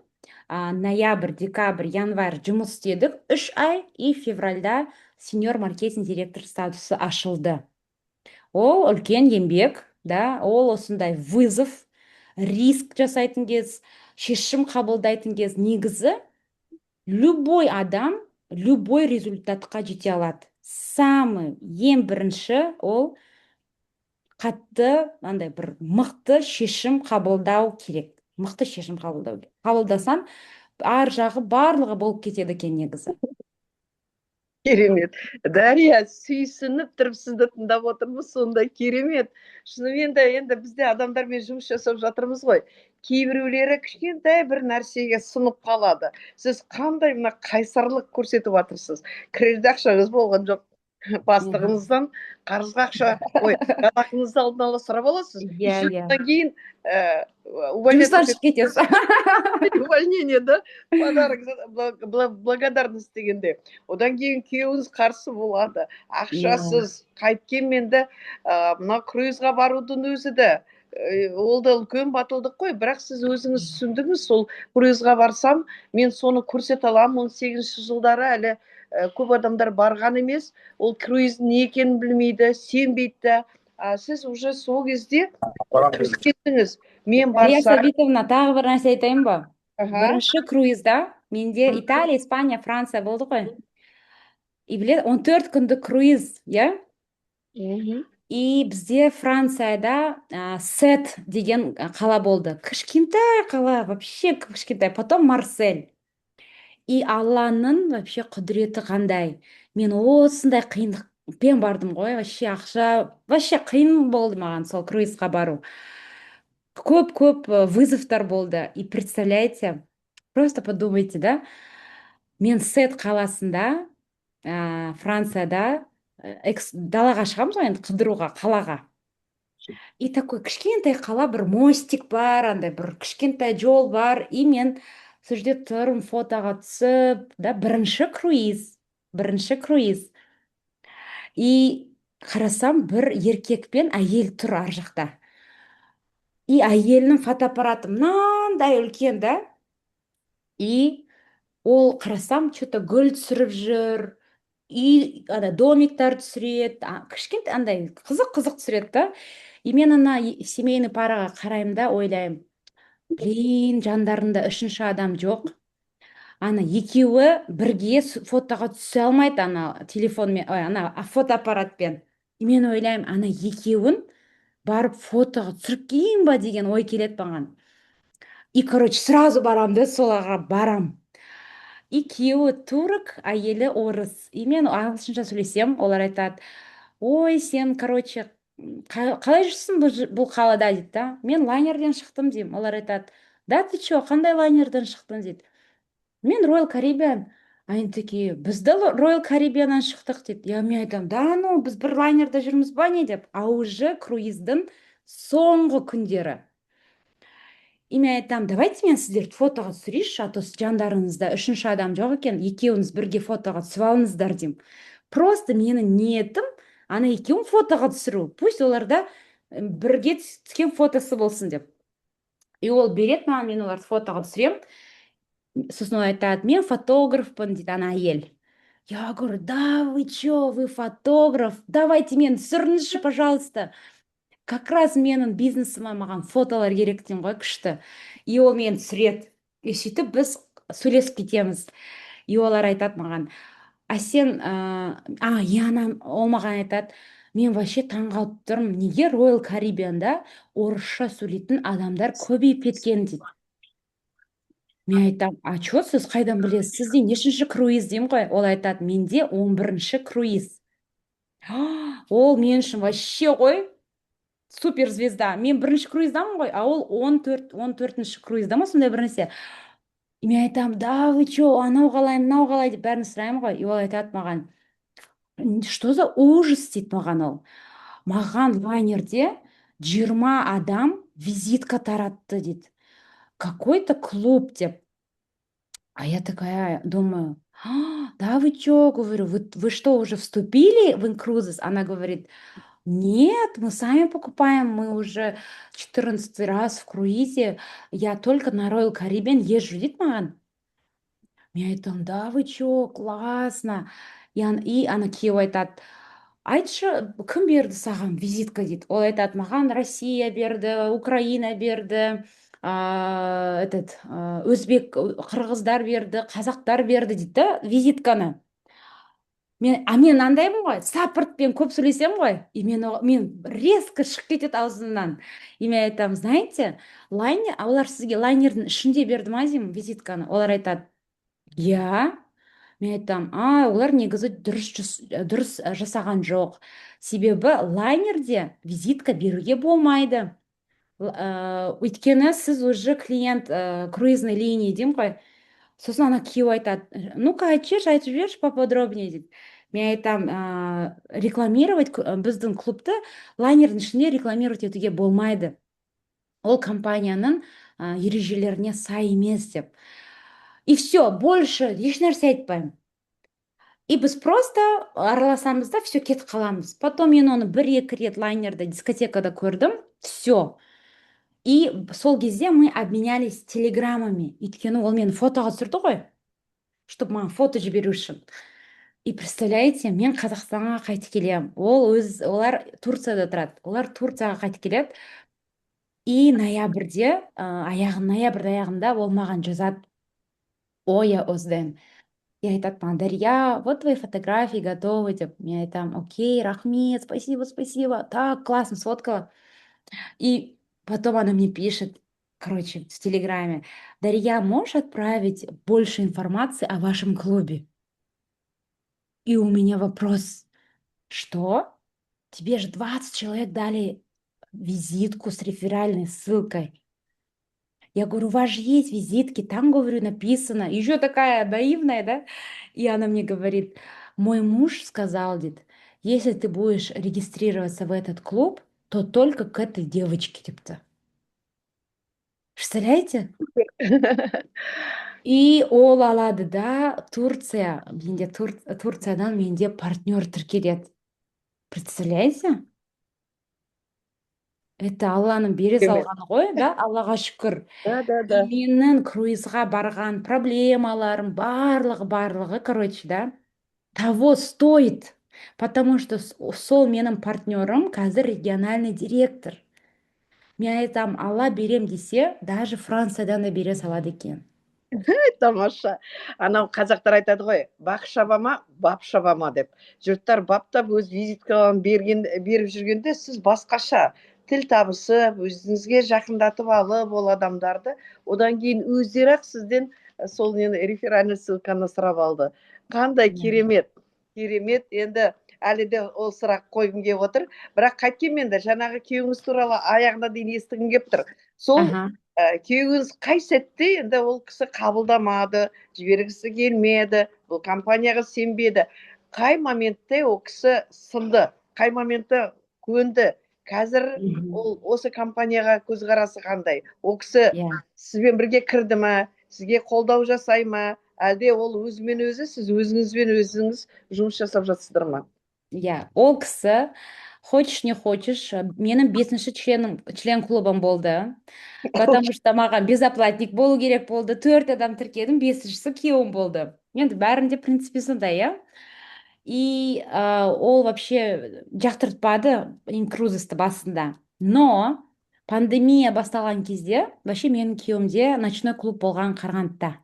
Ноябрь, декабрь, январь жұмыс істедік 3 ай, и февральда сеньор маркетинг директор статусы ашылды. Ол үлкен еңбек, да, ол осындай вызов, риск жасайтын кез, шешім қабылдайтын кез. Негізі любой адам любой результатқа жете алады. Самый ең бірінші ол қатты андай бір мықты шешім қабылдау керек. Мықты шешім қабылдау керек. Қабылдасаң, ар жағы барлығы болып кетеді екен негізі. Керемет. Дария, сүйсініп тұрып сізді тыңдап отырмыз, сондай керемет. Шынымен де енді бізде адамдармен жұмыс жасап жатырмыз ғой. Кейбіреулері кішкентай бір нәрсеге сынып қалады. Сіз қандай мына қайсарлық көрсетіп жатырсыз? Кірерде ақшаңыз болған жоқ. Бастығыңыздан қарызға ақша, жалақыңызды алдын ала сұрап аласыз. И содан кейін жұмыстан шығып кетесіз. увольнение, да, подарок, благодарность дегенде. Одан кейін күйеуіңіз қарсы болады. Ақшасыз қайткенмен де мына круизға барудың өзі де ол да үлкен батылдық қой, бірақ сіз өзіңіз түсіндіңіз, сол круизға барсам, мен соны көрсете аламын. 18 жылдары әлі көп адамдар барған емес, ол круиздің не екенін білмейді, сенбейді. Сіз уже сол кезде кеттіңіз. Мен барсам... Сәбитовна, тағы бір нәрсе айтайын ба? Бірінші круизда менде Италия, Испания, Франция болды ғой. И біледі, 14 күндік круиз, я? И бізде Францияда Сет деген қала болды. Кішкентай қала, вообще кішкентай. Потом Марсель. И Алланың вообще құдіреті қандай. Мен осындай қиындықпен бардым ғой. Вообще ақша, вообще қиын болды маған сол круизға бару. Көп вызовтар болды. И представляете, просто подумайте, да, мен Сет қаласында, Францияда далаға шығамыз ғой енді қыдыруға, қалаға. И такой кішкентай қала, бір мостик бар, андай бір кішкентай жол бар. И мен сол жерде тұрмын, фотоға түсіп, да, бірінші круиз. И қарасам, бір еркек пен әйел тұр ар жақта. И әйелінің фотоаппараты мынандай үлкен, да. И ол қарасам, что-то гүл түсіріп жүр, и домиктар түсіреді, кішкентай андай қызық түсіреді, да. И мен ана семейный параға қараймын да, ойлаймын, блин, жандарында үшінші адам жоқ. Ана екеуі бірге фотоға түсе алмайды, ана телефонмен, ана фотоаппаратпен. И мен ойлаймын, ана екеуін барып фотоға түсіріп кейін ба деген ой келеді маған. И, короче, сразу барам да, соларға барам. И күйеуі турок, әйелі орыс. И мен ағылшынша сөйлесем, олар айтады, ой, сен, короче, қалай жүрсің бұл қалада, дейді, да. Мен лайнерден шықтым, деймін. Олар айтады, да, ты чё, қандай лайнерден шықтың, дейді. Мен Royal Caribbean. Они такие, біз де Royal Caribbeanнан шықтық, дейді. Я мен айтамын, да, ну, біз бір лайнерда жүрміз ба, не деп. Уже круиздің соңғы күндері. И мен айтамын, давайте мен сіздерді фотоға түсірейінші, а то жандарыңызда үшінші адам жоқ екен, екеуіңіз бірге фотоға түсіп алыңыздар, деймін. Просто менің ниетім ана екеуін фотоға түсіру. Пусть оларда бірге түскен фотосы болсын деп. И ол береді маған, мен оларды фотоға түсірем. Сосын ол айтады, мен фотографпын, дейді ана әйел. Я говорю, да, вы чё, вы фотограф, давайте мен түсіріңізші, пожалуйста. Как раз менің бизнесіме маған фотолар керектен ғой, күшті. И ол мен түсіреді. И сөйтіп біз сөйлесіп кетеміз. И олар айтады маған, а сен, ол маған айтады, мен вообще таңғалып тұрмын, неге Royal Caribbean'да орысша сөйлейтін адамдар көбейіп кеткен, дейді. мен айтам, а чё сіз қайдан білесіз, сізде нешінші круиз деймін ғой. Ол айтады, менде 11-ші круиз. Ол мен үшін вообще ғой суперзвезда. Мен бірінші круиздамын ғой, а ол 14-ші круизда ма, сондай бір нәрсе. Мен айтам, да вы чё, анау қалай, мынау қалай деп бәрін сұраймын ғой. И ол айтады маған, что за ужас дейді маған ол. Маған лайнерде 20 адам визитка таратты дейді. Какой-то клуб деп. А я такая думаю, да вы чё, говорю, вы что, уже вступили в Incruises? Она говорит, нет, мы сами покупаем, мы уже 14 раз в круизе, я только на Royal Caribbean езжу дейді маған. Мен айтамын, да вы чё, классно. И ана күйеуі айтады, айтшы, кім берді саған визитка дейді. Ол айтады, маған Россия берді, Украина берді, өзбек, қырғыздар берді, қазақтар берді дейді да визитканы. Мен андаймын ғой, саппортпен көп сөйлесем ғой, и мен резко шығып кетеді аузымнан. И мен айтамын, знаете, олар сізге лайнердің ішінде берді ма деймін визитканы. Олар айтады, иә. Мен айтам, олар негізі дұрыс жасаған жоқ. Себебі лайнерде визитка беруге болмайды. Өйткені сіз уже клиент круизный линия деймін ғой. Сосын ана күйеуі айтады, ну-ка айтып жіберші поподробнее дейді. Мен айтам, рекламировать біздің клубты лайнердің ішінде рекламировать етуге болмайды. Ол компанияның ережелеріне сай емес деп. И все, больше еш нәрсе айтпаймын. И біз просто араласамыз да, все, кетіп қаламыз. Потом мен оны 1-2 рет лайнерда, дискотекада көрдім. Все. И сол кезде мы обменялись телеграммами. Өйткені ол мені фотоға түсірді ғой, чтобы маған фото жіберу үшін. И представляете, мен Қазақстанға қайтып келем. Олар Турцияда тұрады. Олар Турцияға қайтып келеді. И ноябрьде, ноябрь аяғында ол маған жазады, ой, я Озден. И айтады маған, Дарья, вот твои фотографии готовы деп. Мен айтам, окей, рахмет, спасибо, так классно сфоткала. И потом она мне пишет, короче, в Телеграме, Дарья, можешь отправить больше информации о вашем клубе? И у меня вопрос, что? Тебе же 20 человек дали визитку с реферальной ссылкой. Я говорю, у вас же есть визитки, там, говорю, написано. Еще такая наивная, да? И она мне говорит, мой муж сказал, говорит, если ты будешь регистрироваться в этот клуб, то только к этой девочке, типа. Представляете? И ол алады да Турциядан менде партнер тіркеледі. Представляете? Это Алланың бере салғаны ғой, да? Аллаға шүкір. Да. И менің круизға барған проблемаларым барлығы, короче, да, того стоит. Потому что сол менің партнерым қазір региональный директор. Мен айтам, Алла берем десе, даже Франциядан да бере салады екен. Тамаша. Анау қазақтар айтады ғой, бақ шабама, бап шабама деп. Жұрттар баптап өз визиткаларын беріп жүргенде сіз басқаша тіл табысып, өзіңізге жақындатып алып ол адамдарды, одан кейін өздері ақ сізден сол реферальный ссылканы сұрап алды. Қандай керемет. Енді әлі де ол сұрақ қойғым келіп отыр. Бірақ қайткенмен де жаңағы күйеуіңіз туралы аяғына дейін естігім келіп тұр. Сол күйеуіңіз қай сәтте енді ол кісі қабылдамады, жібергісі келмеді, бұл компанияға сенбеді. Қай моментте ол кісі сынды, қай моментте көнді. Қазір ол осы компанияға көзқарасы қандай? Ол кісі сізбен бірге кірді ме, сізге қолдау жасай ма, әлде ол өзімен өзі, сіз өзіңізбен өзіңіз жұмыс жасап жатсыздар ма? Ол кісі, хочешь не хочешь, менің 5-ші член клубым болды. Потому что маған безоплатник болу керек болды. 4 адам тіркедім, 5-шісі күйеуім болды. Енді бәрінде принципе сондай, иә? И ол вообще жақтыртпады Incruises'ті басында. Но пандемия басталған кезде, вообще менің күйеуімде ночной клуб болған Қарағандыда.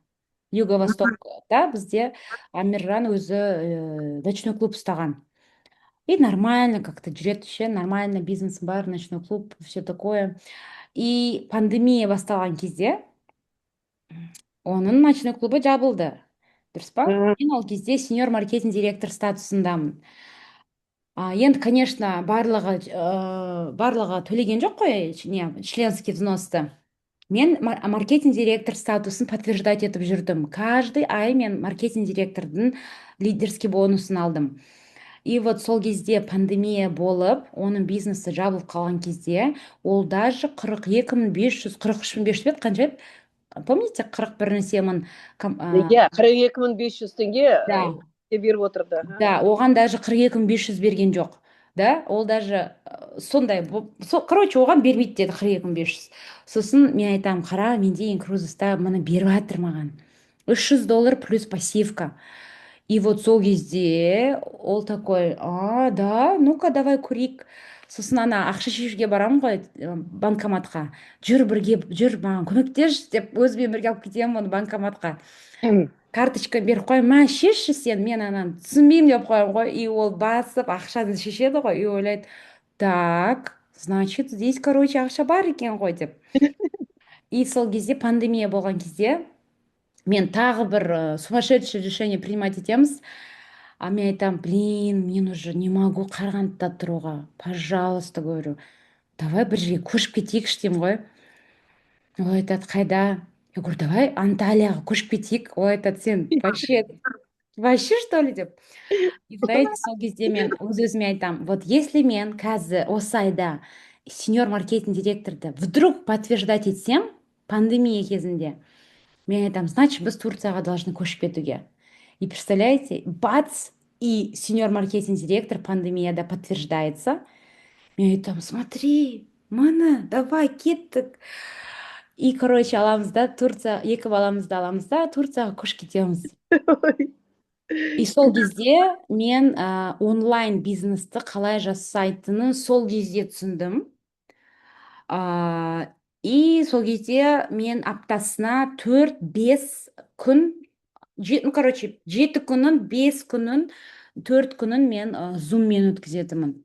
Юго-Востокта бізде Амиржан өзі ночной клуб ұстаған. И нормально как-то жүреді ше, нормально бизнес бар, ночной клуб, все такое. И пандемия басталған кезде оның ночной клубы жабылды. Дұрыс па? М, Мен ол кезде сеньор маркетинг директор статусындамын. Енді, конечно, барлығы төлеген жоқ қой, не, членский взносты. Мен маркетинг директор статусын подтверждать етіп жүрдім. Каждый ай мен маркетинг директордың лидерский бонусын алдым. И вот сол кезде пандемия болып, оның бизнесі жабылып қалған кезде, ол даже 42.500, 43.500 еді, қанша еді? Помните, 41 мың иә, 42.500 теңге да, беріп отырды. да, оған даже 42.500 берген жоқ. Да, ол даже сондай, короче, оған бермейді деді 42.500. Сосын мен айтамын, қара, менде инкрузеста мұны беріп жатыр маған. $300 плюс пассивка. И вот сол кезде ол такой, да, ну-ка, давай көрейік. Сосын ана ақша шешуге барамын ғой, банкоматқа. Жүр, маған көмектес деп, өзімен бірге алып кетемін оны банкоматқа. Карточка беріп қой, мә шешші сен, мен ананы түсінбеймін деп қоямын ғой. И ол басып ақшаны шешеді ғой. И ойлайды, так, значит, здесь, короче, ақша бар екен ғой деп. И сол кезде, пандемия болған кезде, мен тағы бір сумасшедший решение принимать етеміз. Мен айтамын, блин, мен уже не могу Қарағандыда тұруға. Пожалуйста, говорю, давай бір жерге көшіп кетейікші деймін ғой. Ол айтады, қайда? Я говорю, давай Анталияға көшіп кетейік. Ол айтады, сен вообще что ли деп. И знаете, сол кезде мен өз-өзіме айтамын, вот если мен қазір осы айда сеньор маркетинг директорды вдруг подтверждать етсем, пандемия кезінде, мен айтамын, значит, біз Турцияға должны көшіп кетуге. И представляете, бац, и сеньор маркетинг директор пандемияда подтверждается. Мен айтамын, смотри, мана, давай кеттік. И, короче, аламыз да, екі баламызды аламыз да, Турцияға көшіп кетеміз. И сол кезде мен онлайн бизнесті қалай жасайтынын сол кезде түсіндім. И сол кезде мен аптасына 4-5 күн, ну, короче, 7 күнін, 5 күнін, 4 күнін мен зуммен өткізетімін.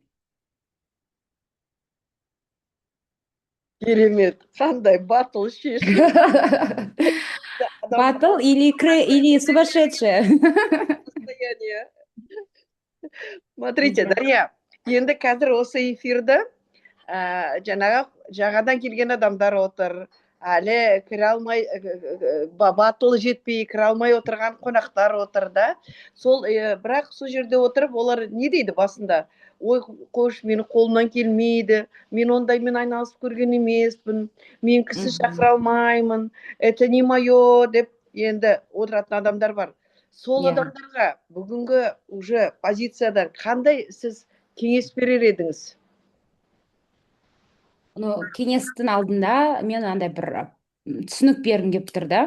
Керемет. Қандай батыл шешім. Батыл или сумасшедшая. Состояние. Смотрите, Дарья, енді қазір осы эфирді жаңағы жаңадан келген адамдар отыр, әлі кіре алмай, батылы жетпей кіре алмай отырған қонақтар отыр да. Сол бірақ сол жерде отырып, олар не дейді басында? Ой, қош, менің қолымнан келмейді, мен ондаймен айналысып көрген емеспін, мен кісі шақыра алмаймын, это не мое деп енді отыратын адамдар бар. Сол адамдарға бүгінгі уже позициядан қандай сіз кеңес берер едіңіз? Кеңестің алдында мен андай бір түсінік бергім келіп тұр да.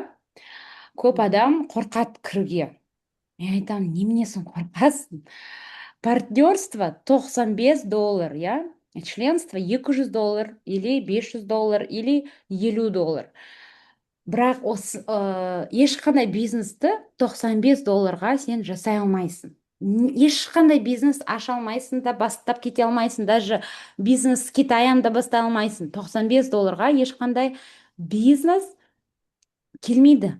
Көп адам қорқады кіруге. Мен айтамын, неменесің қорқасың? Партнерство $95, я? Членство $200 или $500 или $50. Бірақ ешқандай бизнесті $95 сен жасай алмайсың. Ешқандай бизнес аша алмайсың да, бастап кете алмайсың. Даже бизнес Китаянда бастай алмайсың. $95 ешқандай бизнес келмейді.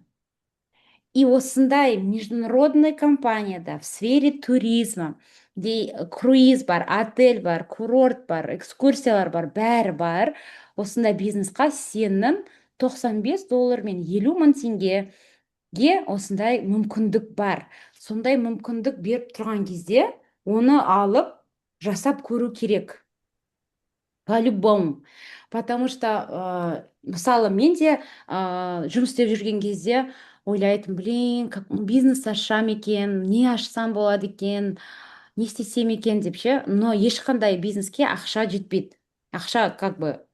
И осындай международный компанияда в сфере туризма, где круиз бар, отель бар, курорт бар, экскурсиялар бар, бәрі бар, осындай бизнесқа сенің $95 мен 50 мың теңгеге осындай мүмкіндік бар. Сондай мүмкіндік беріп тұрған кезде, оны алып, жасап көру керек. По-любому. Потому что, мысалы, мен де жұмыс істеп жүрген кезде ойлайтын, блин, бизнес ашсам екен, не ашсам болады екен, не істесем екен деп ше. Но ешқандай бизнеске ақша жетпейді. Ақша как бы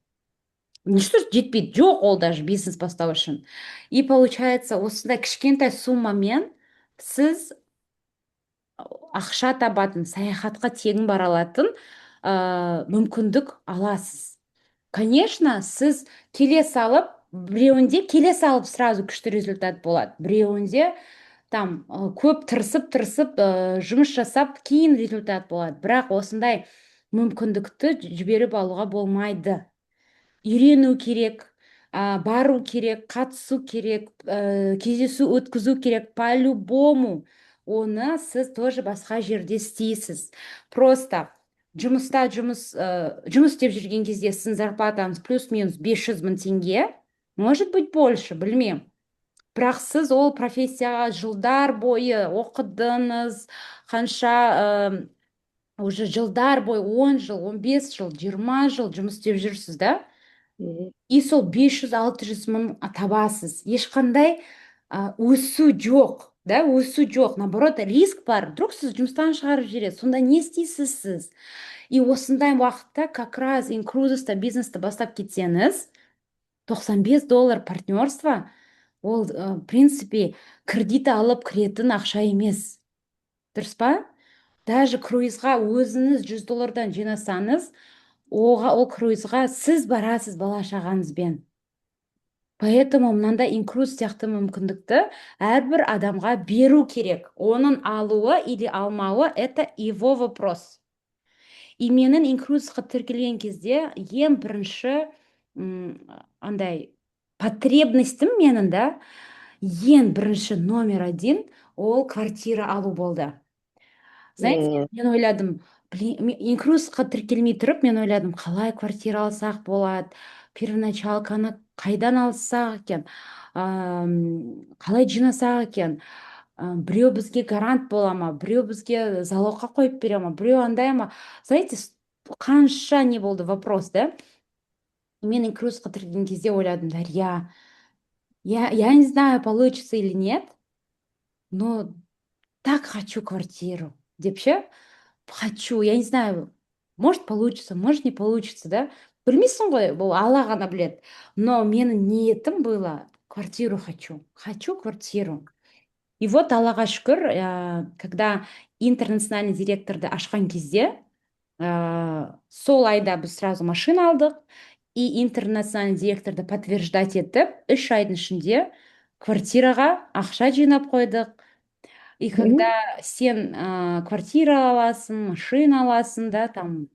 не что жетпейді, жоқ ол даже бизнес бастау үшін. И получается, осындай кішкентай суммамен сіз ақша табатын, саяхатқа тегін бара алатын мүмкіндік аласыз. Конечно, сіз келе салып, біреуінде келе салып сразу күшті результат болады. Біреуінде там көп тырысып, жұмыс жасап, кейін результат болады. Бірақ осындай мүмкіндікті жіберіп алуға болмайды. Үйрену керек, бару керек, қатысу керек, кездесу өткізу керек, по-любому. Оны сіз тоже басқа жерде істейсіз. Просто жұмыс істеп жүрген кезде сіздің зарплатаңыз плюс-минус 500 мың теңге, может быть больше, білмеймін. Бірақ сіз ол профессияға жылдар бойы оқыдыңыз, қанша уже жылдар бойы 10 жыл, 15 жыл, 20 жыл жұмыс істеп жүрсіз да? И сол 500-600 мың табасыз. Ешқандай өсу жоқ, да, өсу жоқ. Наоборот, риск бар. Вдруг сіз жұмыстан шығарып жібереді. Сонда не істейсіз сіз? И осындай уақытта как раз инкрузеста бизнесті бастап кетсеңіз, $95 партнерство, ол, в принципе, кредит алып кіретін ақша емес. Дұрыс па? Даже круизға өзіңіз $100 жинасаңыз, ол круизға сіз барасыз бала шағаңызбен. Поэтому мынандай инкруз сияқты мүмкіндікті әрбір адамға беру керек. Оның алуы или алмауы — это его вопрос. И менің инкрузға тіркелген кезде ең бірінші андай потребностім менің да ең бірінші номер 1 ол квартира алу болды. Знаете, мен ойладым, инкрузға тіркелмей тұрып, мен ойладым, қалай квартира алсақ болады, первоначалканы қайдан алсақ екен, қалай жинасақ екен, біреу бізге гарант бола ма, біреу бізге залогқа қойып бере ма, біреу андай ма. Знаете, қанша не болды вопрос, да? Мен инкрузға тіркелген кезде ойладым, Дарья, я не знаю, получится или нет, но так хочу квартиру. Деп ше, хочу, я не знаю, может получится, может не получится, да? Білмейсің ғой, бұл Алла ғана біледі. Но менің ниетім было, квартиру хочу квартиру. И вот Аллаға шүкір, когда интернациональный директорды ашқан кезде, сол айда біз сразу машина алдық, и интернациональный директорды подтверждать етіп, 3 айдың ішінде квартираға ақша жинап қойдық. И когда сен квартира аласың, машина аласың, да, там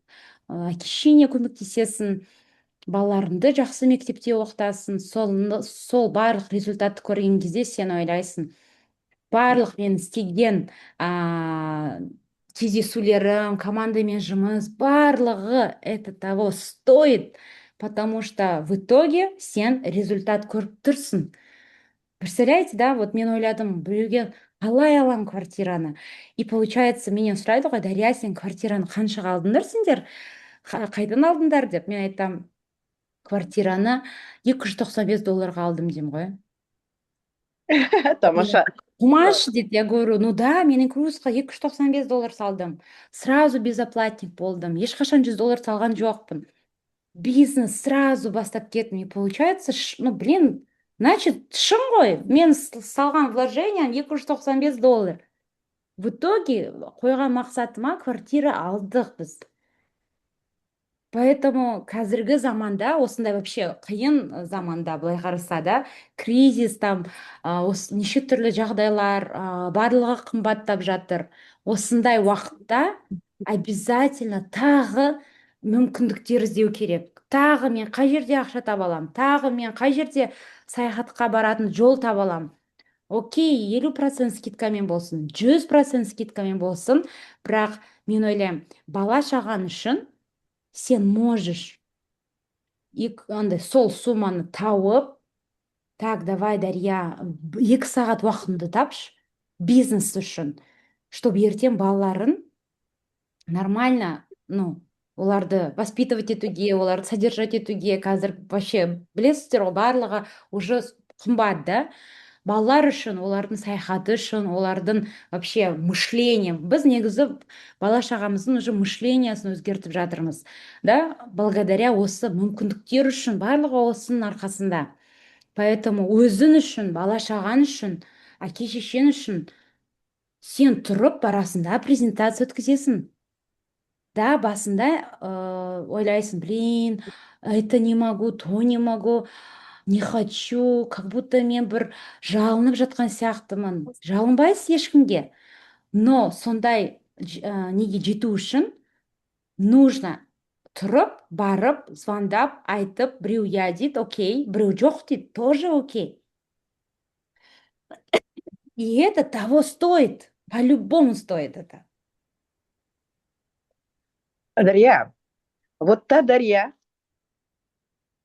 әке-шешеңе көмектесесің, балаларыңды жақсы мектепте оқытасың, сол барлық результатты көрген кезде сен ойлайсың, барлық мен істеген кездесулерім, командамен жұмыс, барлығы это того стоит, потому что в итоге сен результат көріп тұрсың. Представляете, да, вот мен ойладым, біреуге қалай алам квартираны? И получается, менен сұрайды ғой, Дарья, сен квартираны қаншаға алдыңдар сендер? Қайдан алдыңдар деп. Мен айтам, квартираны $295 алдым деймін ғой. Тамаша. Қумашы дейді, я говорю, ну да, мен инкрузға $295 салдым. Сразу безоплатник болдым. Ешқашан $100 салған жоқпын. Бизнес сразу бастап кеттім. И получается, ну блин, значит, шын ғой, мен салған вложением $295. В итоге қойған мақсатыма квартира алдық біз. Поэтому қазіргі заманда, осындай вообще қиын заманда, былай қараса да, кризис, там, неше түрлі жағдайлар, барлығы қымбаттап жатыр. Осындай уақытта обязательно тағы мүмкіндіктер іздеу керек. Тағы мен қай жерде ақша таба аламын, тағы мен қай жерде саяхатқа баратын жол таба аламын. Окей, 50% скидкамен болсын, 100% скидкамен болсын, бірақ мен ойлаймын, бала шаған үшін сен можешь андай сол сумманы тауып, так, давай, Дарья, 2 сағат уақытымды тапшы бизнес үшін, чтобы ертең балаларын нормально, ну, оларды воспитывать етуге, оларды содержать етуге, қазір вообще білесіздер ғой, барлығы уже қымбат, да? Балалар үшін, олардың саяхаты үшін, олардың вообще мышлением. Біз негізі бала шағамыздың уже мышлениясын өзгертіп жатырмыз, да? Благодаря осы мүмкіндіктер үшін, барлығы осының арқасында. Поэтому өзің үшін, бала шаған үшін, әке шешен үшін сен тұрып барасында презентация өткізесің. Да, басында ойлайсың, блин, это не могу, то не могу, не хочу, как будто мен бір жалынып жатқан сияқтымын. Жалынбайсыз ешкімге. Но сондай неге жету үшін нужно тұрып барып звондап айтып, біреу иә дейді, окей, біреу жоқ дейді, тоже окей. И это того стоит, по-любому стоит это. Дарья, вот та Дарья,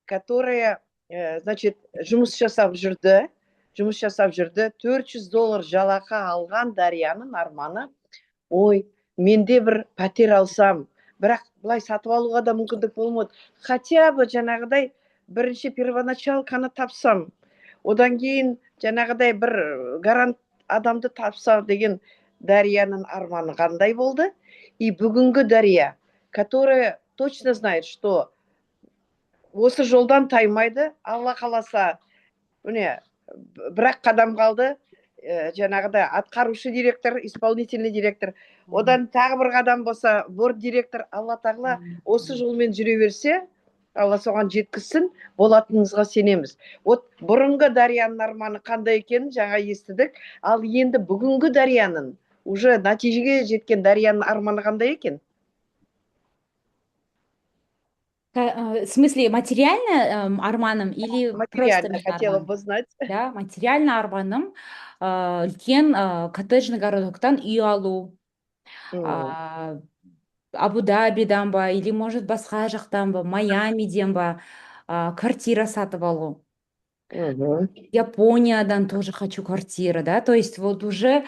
которая, значит, жұмыс жасап жүрді, 400 доллар жалақы алған Дарьяның арманы, ой, менде бір пәтер алсам, бірақ былай сатып алуға да мүмкіндік болмады. Хотя бы жаңағыдай бірінші первоначалканы тапсам, одан кейін жаңағыдай бір гарант адамды тапса деген Дарьяның арманы қандай болды? И бүгінгі Дарья, которая точно знает, что осы жолдан таймайды, алла қаласа, міне, бір-ақ қадам қалды, жаңағыдай атқарушы директор, исполнительный директор, одан тағы бір қадам болса, борд директор, алла тағала осы жолмен жүре берсе, алла соған жеткізсін, болатыныңызға сенеміз. Вот бұрынғы Дарьяның арманы қандай екенін жаңа естідік, ал енді бүгінгі Дарьяның, уже нәтижеге жеткен Дарьяның арманы қандай екен? В смысле, материально арманым или просто Материально менің хотела арманым? бы знать. Да, материально арманым үлкен коттеджный городоктан үй алу, Абу-Дабидан ба, или может басқа жақтан ба, Майамиден ба квартира сатып алу. Япониядан тоже хочу квартира, да, то есть вот уже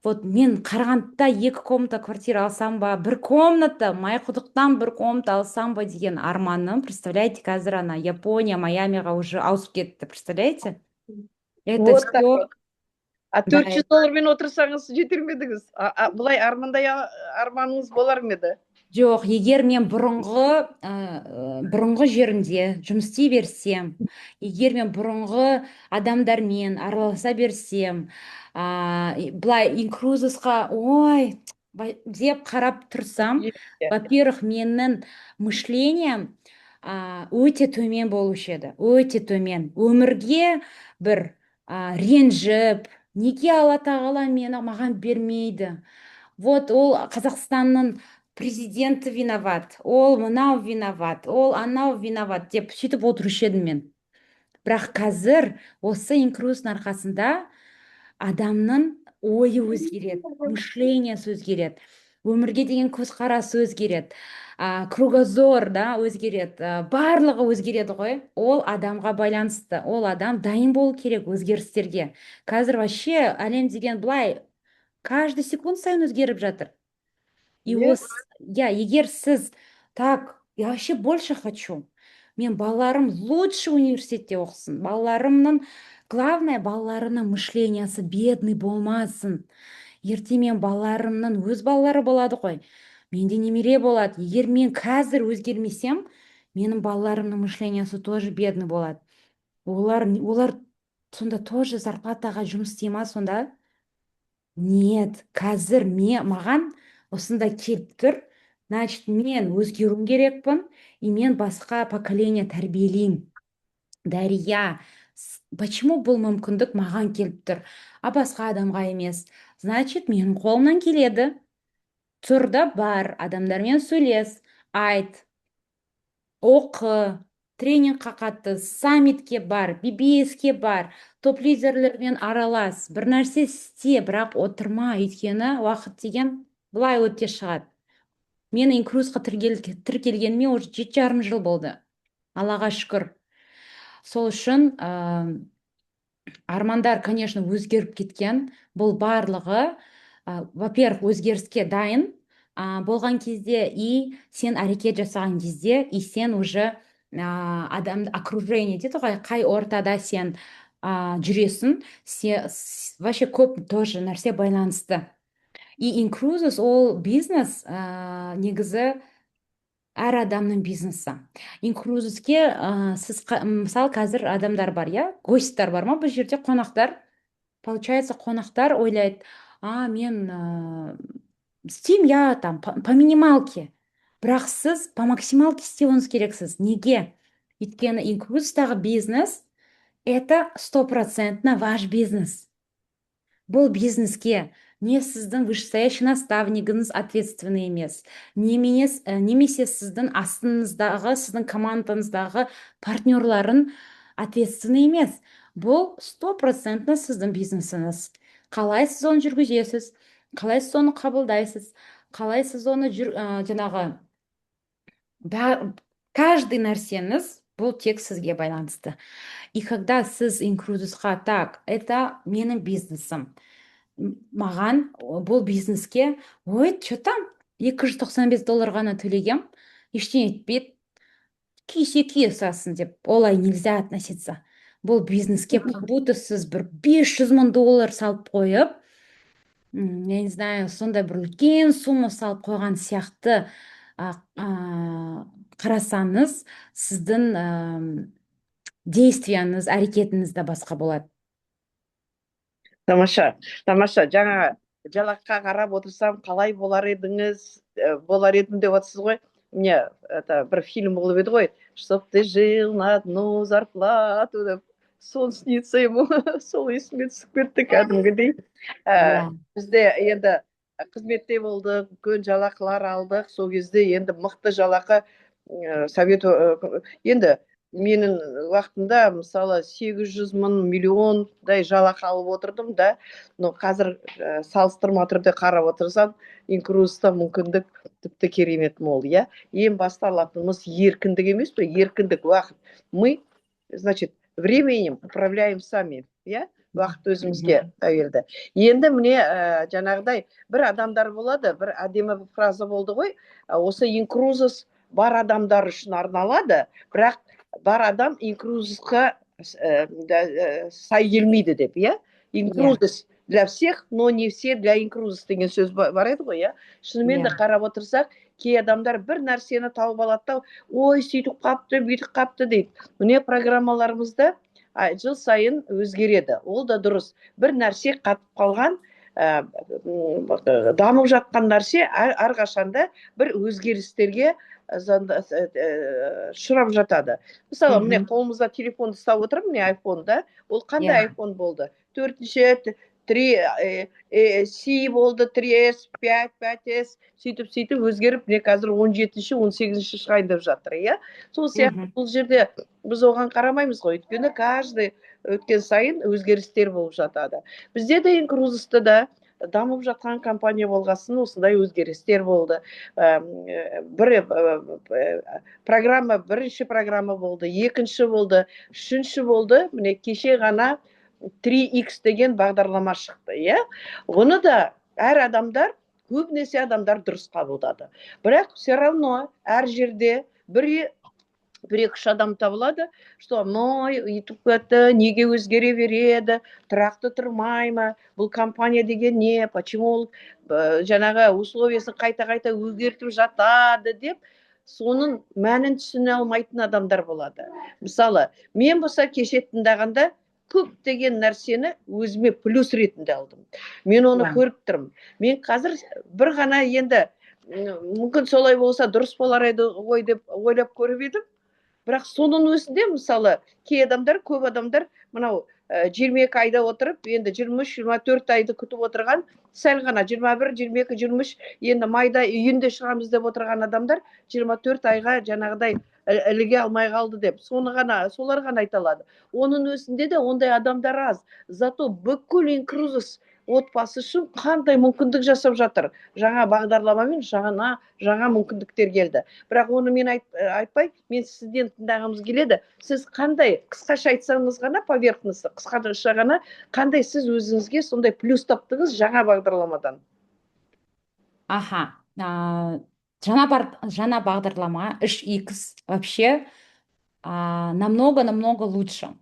вот мен Қарағандыда 2 комната квартира алсам ба, 1 комната, Майқұдықтан 1 комната алсам ба деген арманым, представляете, қазір ана Япония, Майамиға уже ауысып кетті, представляете? Это Вот так все, вот. А 400 доллармен отырсаңыз жетер ме едіңіз? Бұлай армандай арманыңыз болар ма еді? жоқ, егер мен бұрынғы жерінде жұмыс істей берсем, егер мен бұрынғы адамдармен араласа берсем, былай инкрузесқа ой деп қарап тұрсам, во-первых, менің мышлением өте төмен болушы еді, өте төмен. Өмірге бір ренжіп, неге алла тағала мені маған бермейді? Вот ол Қазақстанның президенті виноват, ол мынау виноват, ол анау виноват деп сөйтіп отырушы едім мен. Бірақ қазір осы инкруздің арқасында адамның ойы өзгереді, мышлениесі өзгереді, өмірге деген көзқарасы өзгереді, кругозор да өзгереді, барлығы өзгереді ғой. Ол адамға байланысты, ол адам дайын болу керек өзгерістерге. Қазір вообще әлем деген былай каждый секунд сайын өзгеріп жатыр. И егер сіз так, я вообще больше хочу, мен балаларым лучше университетте оқысын, балаларымның, главное, балаларымның мышлениясы бедный болмасын. Ерте мен балаларымның өз балалары болады ғой, менде немере болады. Егер мен қазір өзгермесем, менің балаларымның мышлениясы тоже бедный болады. Олар сонда тоже зарплатаға жұмыс істей ма сонда? Нет, қазір маған осында келіп тұр, значит, мен өзгеруім керекпін, и мен басқа поколение тәрбиелеймін. Дария, почему бұл мүмкіндік маған келіп тұр, а басқа адамға емес? Значит, менің қолымнан келеді. Тұр да бар, адамдармен сөйлес, айт, оқы, тренингқа қатыс, саммитке бар, BBS-ке бар, топ-лидерлермен аралас, бір нәрсе істе, бірақ отырма, өйткені уақыт деген былай өте шығады. Мен инкрузға тіркелгеніме уже 7,5 жыл болды. Аллаға шүкір. Сол үшін армандар, конечно, өзгеріп кеткен. Бұл барлығы, во-первых, өзгеріске дайын болған кезде, и сен әрекет жасаған кезде, и сен уже адам окружение дейді ғой, қай ортада сен жүресің, вообще көп тоже нәрсе байланысты. И инкрузес ол бизнес негізі әр адамның бизнесі. Инкрузеске сіз мысалы қазір адамдар бар, гостьтар бар ма бұл жерде, қонақтар? Получается, қонақтар ойлайды, мен істеймін, там по минималке. Бірақ сіз по максималке істеуіңіз керексіз. Неге? Өйткені инкрузестағы бизнес это 100% ваш бизнес. Бұл бизнеске не сіздің вышестоящий наставнигіңіз ответственный емес, немесе сіздің астыңыздағы, сіздің командаңыздағы партнерларын ответственный емес. Бұл 100% сіздің бизнесіңіз. Қалай сіз оны жүргізесіз, қалай сіз оны қабылдайсыз, қалай сіз оны жаңағы каждый нәрсеңіз бұл тек сізге байланысты. И когда сіз инкрузисқа так, это менің бизнесім. Маған бұл бизнеске, ой, что там, $295 ғана төлегем, ештеңе етпейді, кисе кие салсын деп, олай нельзя относиться. Бұл бизнеске как будто сіз бір $500 000 салып қойып, я не знаю, сондай бір үлкен сумма салып қойған сияқты қарасаңыз, сіздің действияңыз, әрекетіңіз де басқа болады. Тамаша, тамаша. Жаңа жалаққа қарап отырсам, қалай болар едіңіз, болар едім деп отырсыз ғой. Мне бір фильм болып еді ғой, чтоб ты жил на одну зарплату деп, сон снится ему. Сол есіме түсіп кетті кәдімгідей. Бізде енді қызметте болдық, үлкен жалақылар алдық. Сол кезде енді мықты жалақы совет енді менің уақытымда мысалы 800 000 миллиондай жалақы алып отырдым да, но қазір салыстырма түрде қарап отырсам, инкрузиста мүмкіндік тіпті керемет мол, иә. Ең басты алатынымыз еркіндік емес пе? Еркіндік, уақыт. Мы, значит, временем управляем сами, иә. Уақыт өзімізге тәуелді. Енді міне жаңағыдай бір адамдар болады, бір әдемі фраза болды ғой, осы инкрузис бар адамдар үшін арналады, бірақ бар адам инкрузисқа сай келмейді деп, иә. Инкрузис для всех, но не все для инкрузис деген сөз бар еді ғой, иә. Шынымен де қарап отырсақ, кей адамдар бір нәрсені тауып алады, ой, сөйтіп қапты, бүйтіп қапты дейді. Міне программаларымызда жыл сайын өзгереді. Ол да дұрыс. Бір нәрсе қатып қалған, дамып жатқан нәрсе әрқашанда бір өзгерістерге ұшырап жатады. Мысалы, міне қолымызда телефон ұстап отырмын, міне iPhone да. Ол қандай iPhone болды? 4-ші, 3C болды, 3S, 5, 5S, сөйтіп өзгеріп, міне қазір 17-ші, 18-ші шығайын деп жатыр, иә? Сол сияқты бұл жерде біз оған қарамаймыз ғой, өйткені каждый өткен сайын өзгерістер болып жатады. Бізде де инкрузисті да дамып жатқан компания болғасын осындай өзгерістер болды. Бірінші программа болды, екінші болды, үшінші болды. Міне кеше ғана 3X деген бағдарлама шықты, иә. Оны да көбінесе адамдар дұрыс қабылдады. Бірақ все равно әр жерде бір-екі адам табылады, что мой ютуб кетті, неге өзгере береді, тұрақты тұрмай ма, бұл компания деген не, почему ол жаңағы условиясын қайта-қайта өзгертіп жатады деп, соның мәнін түсіне алмайтын адамдар болады. Мысалы, мен болса кеше тыңдағанда көптеген нәрсені өзіме плюс ретінде алдым. Мен оны көріп тұрмын. Мен қазір бір ғана енді мүмкін солай болса дұрыс болар еді ғой деп ойлап көріп едім. Бірақ соның өзінде, мысалы, көп адамдар мынау 22 айда отырып, енді 23-24 айды күтіп отырған, сәл ғана 21, 22, 23, енді майда, үйінде шығамыз деп отырған адамдар 24 айға жаңағыдай іліге алмай қалды деп, солар ғана айта алады. Оның өзінде де ондай адамдар аз. Зато бүкіл инкрузис отбасы үшін қандай мүмкіндік жасап жатыр. Жаңа бағдарламамен жаңа мүмкіндіктер келді. Бірақ оны мен айтпай, мен сізден тыңдағымыз келеді. Сіз қандай, қысқаша айтсаңыз ғана, поверхності, қысқаша ғана, қандай сіз өзіңізге сондай плюс таптыңыз жаңа бағдарламадан? Жаңа бағдарлама 3X вообще намного лучше.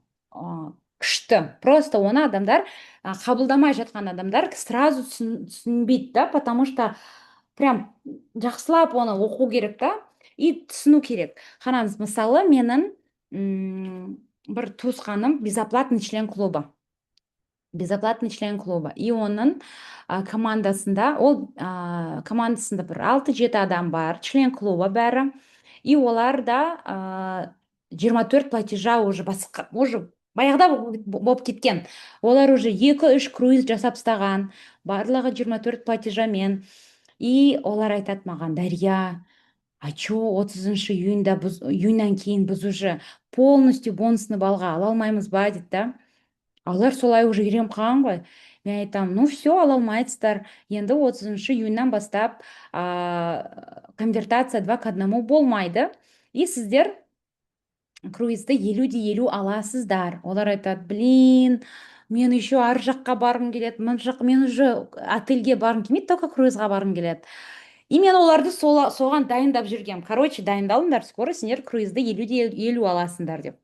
Күшті. Просто оны адамдар, қабылдамай жатқан адамдар сразу түсінбейді да, потому что прям жақсылап оны оқу керек та, и түсіну керек. Қараңыз, мысалы, менің бір туысқаным безоплатный член клуба. И оның командасында бір 6-7 адам бар, член клуба бәрі. И оларда 24 платежа уже баяғыда болып кеткен. Олар уже 2-3 круиз жасап тастаған, барлығы 24 платежамен. И олар айтады маған: Дарья, а чё 30 июньнан кейін біз уже полностью бонусный балға ала алмаймыз ба дейді да. Олар солай уже үйреніп қалған ғой. Мен айтамын: ну все, ала алмайсыздар, енді 30 июньнан бастап конвертация 2 к 1 болмайды, и сіздер круизді 50-50 аласыздар. Олар айтады: блин, мен еще ар жаққа барғым келеді, мына жақ, мен уже отельге барғым келмейді, только круизға барғым келеді. И мен оларды соған дайындап жүргем. Короче, дайындалыңдар, скоро сендер круизді 50-50 аласыңдар деп.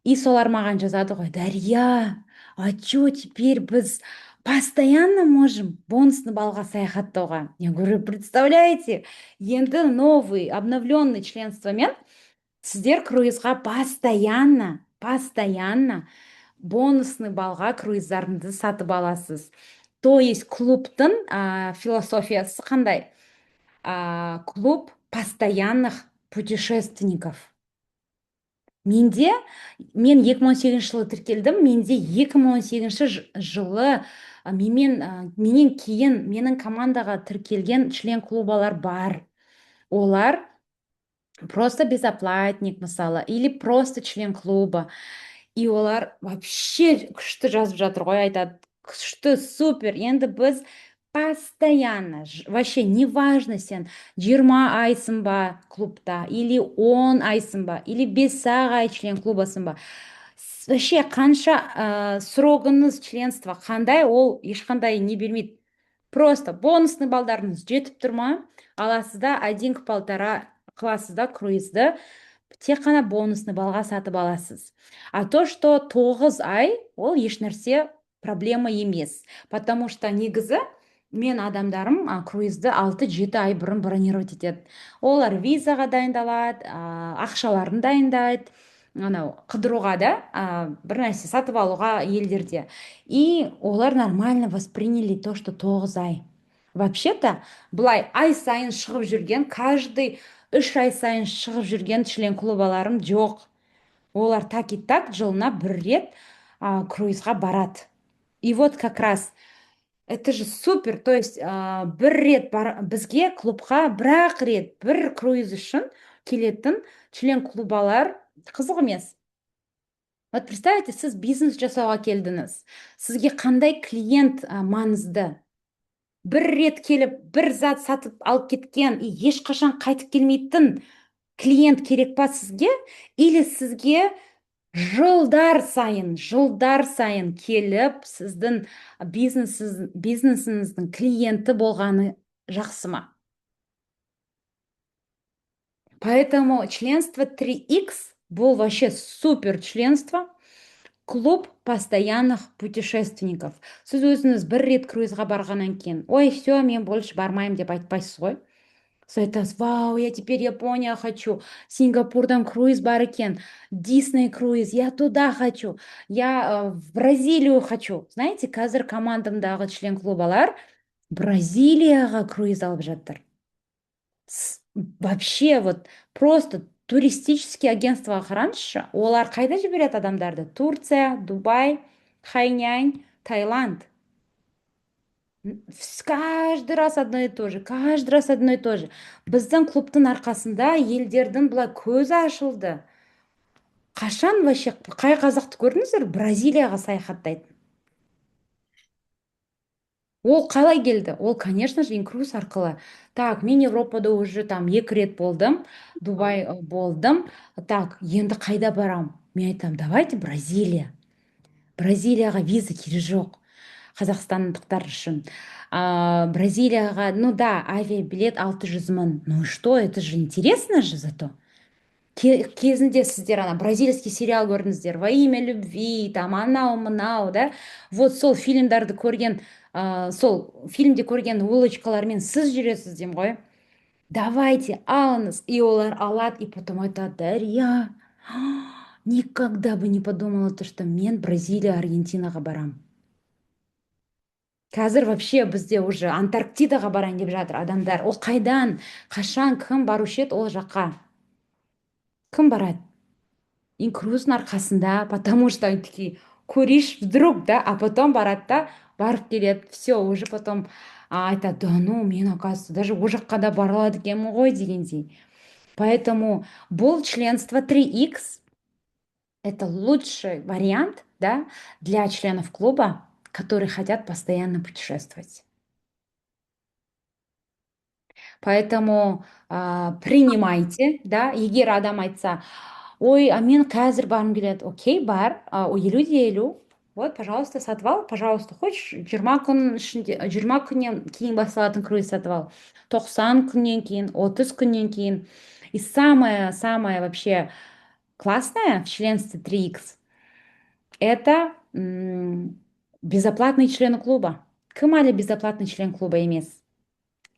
И солар маған жазады ғой: Дарья, а чё теперь біз постоянно можем бонусный балға саяхаттауға? Я говорю: представляете, енді новый обновленный членствомен сіздер круизға постоянно бонусный балға круиздарыңызды сатып аласыз. То есть клубтың философиясы қандай? Клуб постоянных путешественников. Мен 2018 жылы тіркелдім. Менде 2018 жылы менен кейін менің командаға тіркелген член клубалар бар. Олар просто безоплатник мысалы, или просто член клуба. И олар вообще күшті жазып жатыр ғой, айтады: күшті, супер, енді біз постоянно, вообще неважно сен 20 айсың ба клубта, или 10 айсың ба, или 5 ай член клубасың ба, вообще қанша срогыңыз членства қандай, ол ешқандай не бермейді. Просто бонусный балдарыңыз жетіп тұр ма, аласыз да 1 к 1,5 қыласыз да круизді, тек қана бонусный балға сатып аласыз. А то, что 9 ай, ол еш нәрсе проблема емес. Потому что негізі мен адамдарым круизді 6-7 ай бұрын бронировать етеді. Олар визаға дайындалады, ақшаларын дайындайды, анау қыдыруға да, бір нәрсе сатып алуға елдерде. И олар нормально восприняли то, что 9 ай. Вообще-то, былай ай сайын шығып жүрген, каждый 3 ай сайын шығып жүрген член клубаларым жоқ. Олар так и так жылына 1 рет круизға барады. И вот как раз это же супер. То есть 1 рет бізге клубқа 1 рет 1 круиз үшін келетін член клубалар қызық емес. Вот представьте, сіз бизнес жасауға келдіңіз. Сізге қандай клиент маңызды? 1 рет келіп, 1 зат сатып алып кеткен, и ешқашан қайтып келмейтін клиент керек па сізге? Или сізге жылдар сайын келіп, сіздің бизнесіңіздің клиенті болғаны жақсы ма? Поэтому членство 3X бұл вообще супер членство. Клуб постоянных путешественников. Сіз өзіңіз 1 рет круизға барғаннан кейін: ой, все, мен больше бармаймын деп айтпайсыз ғой. Сіз айтасыз: вау, я теперь Япония хочу, Сингапурдан круиз бар екен, Дисней круиз, я туда хочу, я в Бразилию хочу. Знаете, қазір командамдағы член клубалар Бразилияға круиз алып жатыр. Вообще вот просто туристический агентствоға қараңызшы, олар қайда жібереді адамдарды? Турция, Дубай, Хайнянь, Таиланд. Каждый раз одно и то же. Біздің клубтың арқасында елдердің бұлай көзі ашылды. Қашан вообще қай қазақты көрдіңіздер Бразилияға саяхаттайды? Ол қалай келді? Ол, конечно же, инкруз арқылы. Так, мен Европада уже 2 рет болдым, Дубай болдым. Так, енді қайда барам? Мен айтам: давайте Бразилия. Бразилияға виза керек жоқ қазақстандықтар үшін. Бразилияға, ну да, авиабилет 600 000. Ну что, это же интересно же зато. Кезінде сіздер бразильский сериал көрдіңіздер: во имя любви, там анау, да? Вот сол фильмдарды көрген, сол фильмде көрген улочкалармен сіз жүресіз дем ғой. Давайте, алыңыз. И олар алады, и потом айтады: Дарья, никогда бы не подумала, то, что мен Бразилия, Аргентинаға барам. Қазір вообще бізде уже Антарктидаға барайын деп жатыр адамдар. Ол қайдан, қашан, кім барушы еді ол жаққа? Кім барады? инкрузның арқасында, потому что они такие, көрейш вдруг, да, а потом барады да, барып келеді, все, уже потом айтады, да ну мен оказывается даже ол жаққа да бара алады екенмін ғой дегендей. Поэтому бұл членство 3X это лучший вариант, да, для членов клуба, которые хотят постоянно путешествовать. Поэтому принимайте, да, егер адам айтса, ой, а мен қазір барғым келеді, окей, бар, елу де елу, вот, пожалуйста, сатып ал, пожалуйста, хочешь 20 күн ішінде, 20 күннен кейін басталатын круиз сатып ал, 90 күннен кейін, 30 күннен кейін. И самое вообще классное в членстве 3X это безоплатный член клуба. Кім әлі безоплатный член клуба емес?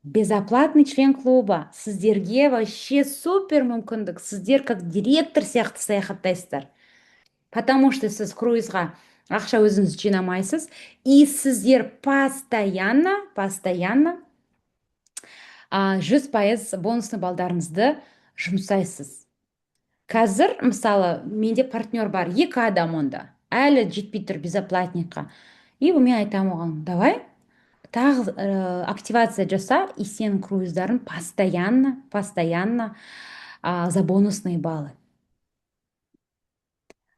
Безоплатный член клуба сіздерге вообще супер мүмкіндік. Сіздер как директор сияқты саяхаттайсыздар. Потому что сіз круизға ақша өзіңіз жинамайсыз, и сіздер постоянно 100% бонусный балдарыңызды жұмсайсыз. Қазір, мысалы, менде партнер бар, 2 адам онда, әлі жетпей тұр безоплатникқа. И мен айтамын оған, давай, тағы активация жаса, и сенің круиздарың постоянно за бонусные баллы.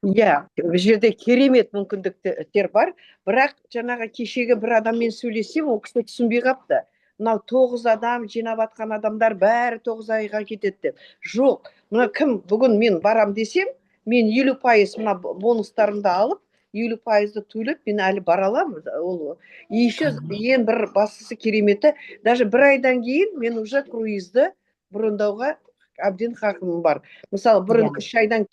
Иә, бұл жерде керемет мүмкіндіктер бар, бірақ жаңағы кешегі бір адаммен сөйлесем, ол кісі түсінбей қапты. Мынау 9 адам жинап атқан адамдар бәрі 9 айға кетеді деп. Жоқ, мына кім бүгін мен барам десем, мен 50% мына бонустарымды алып, 50%-ды төлеп, мен әлі бара аламын. Ол еще ең бір бастысы кереметі, даже бір айдан кейін мен уже круизді брондауға әбден хақым бар. Мысалы, бұрын 3 айдан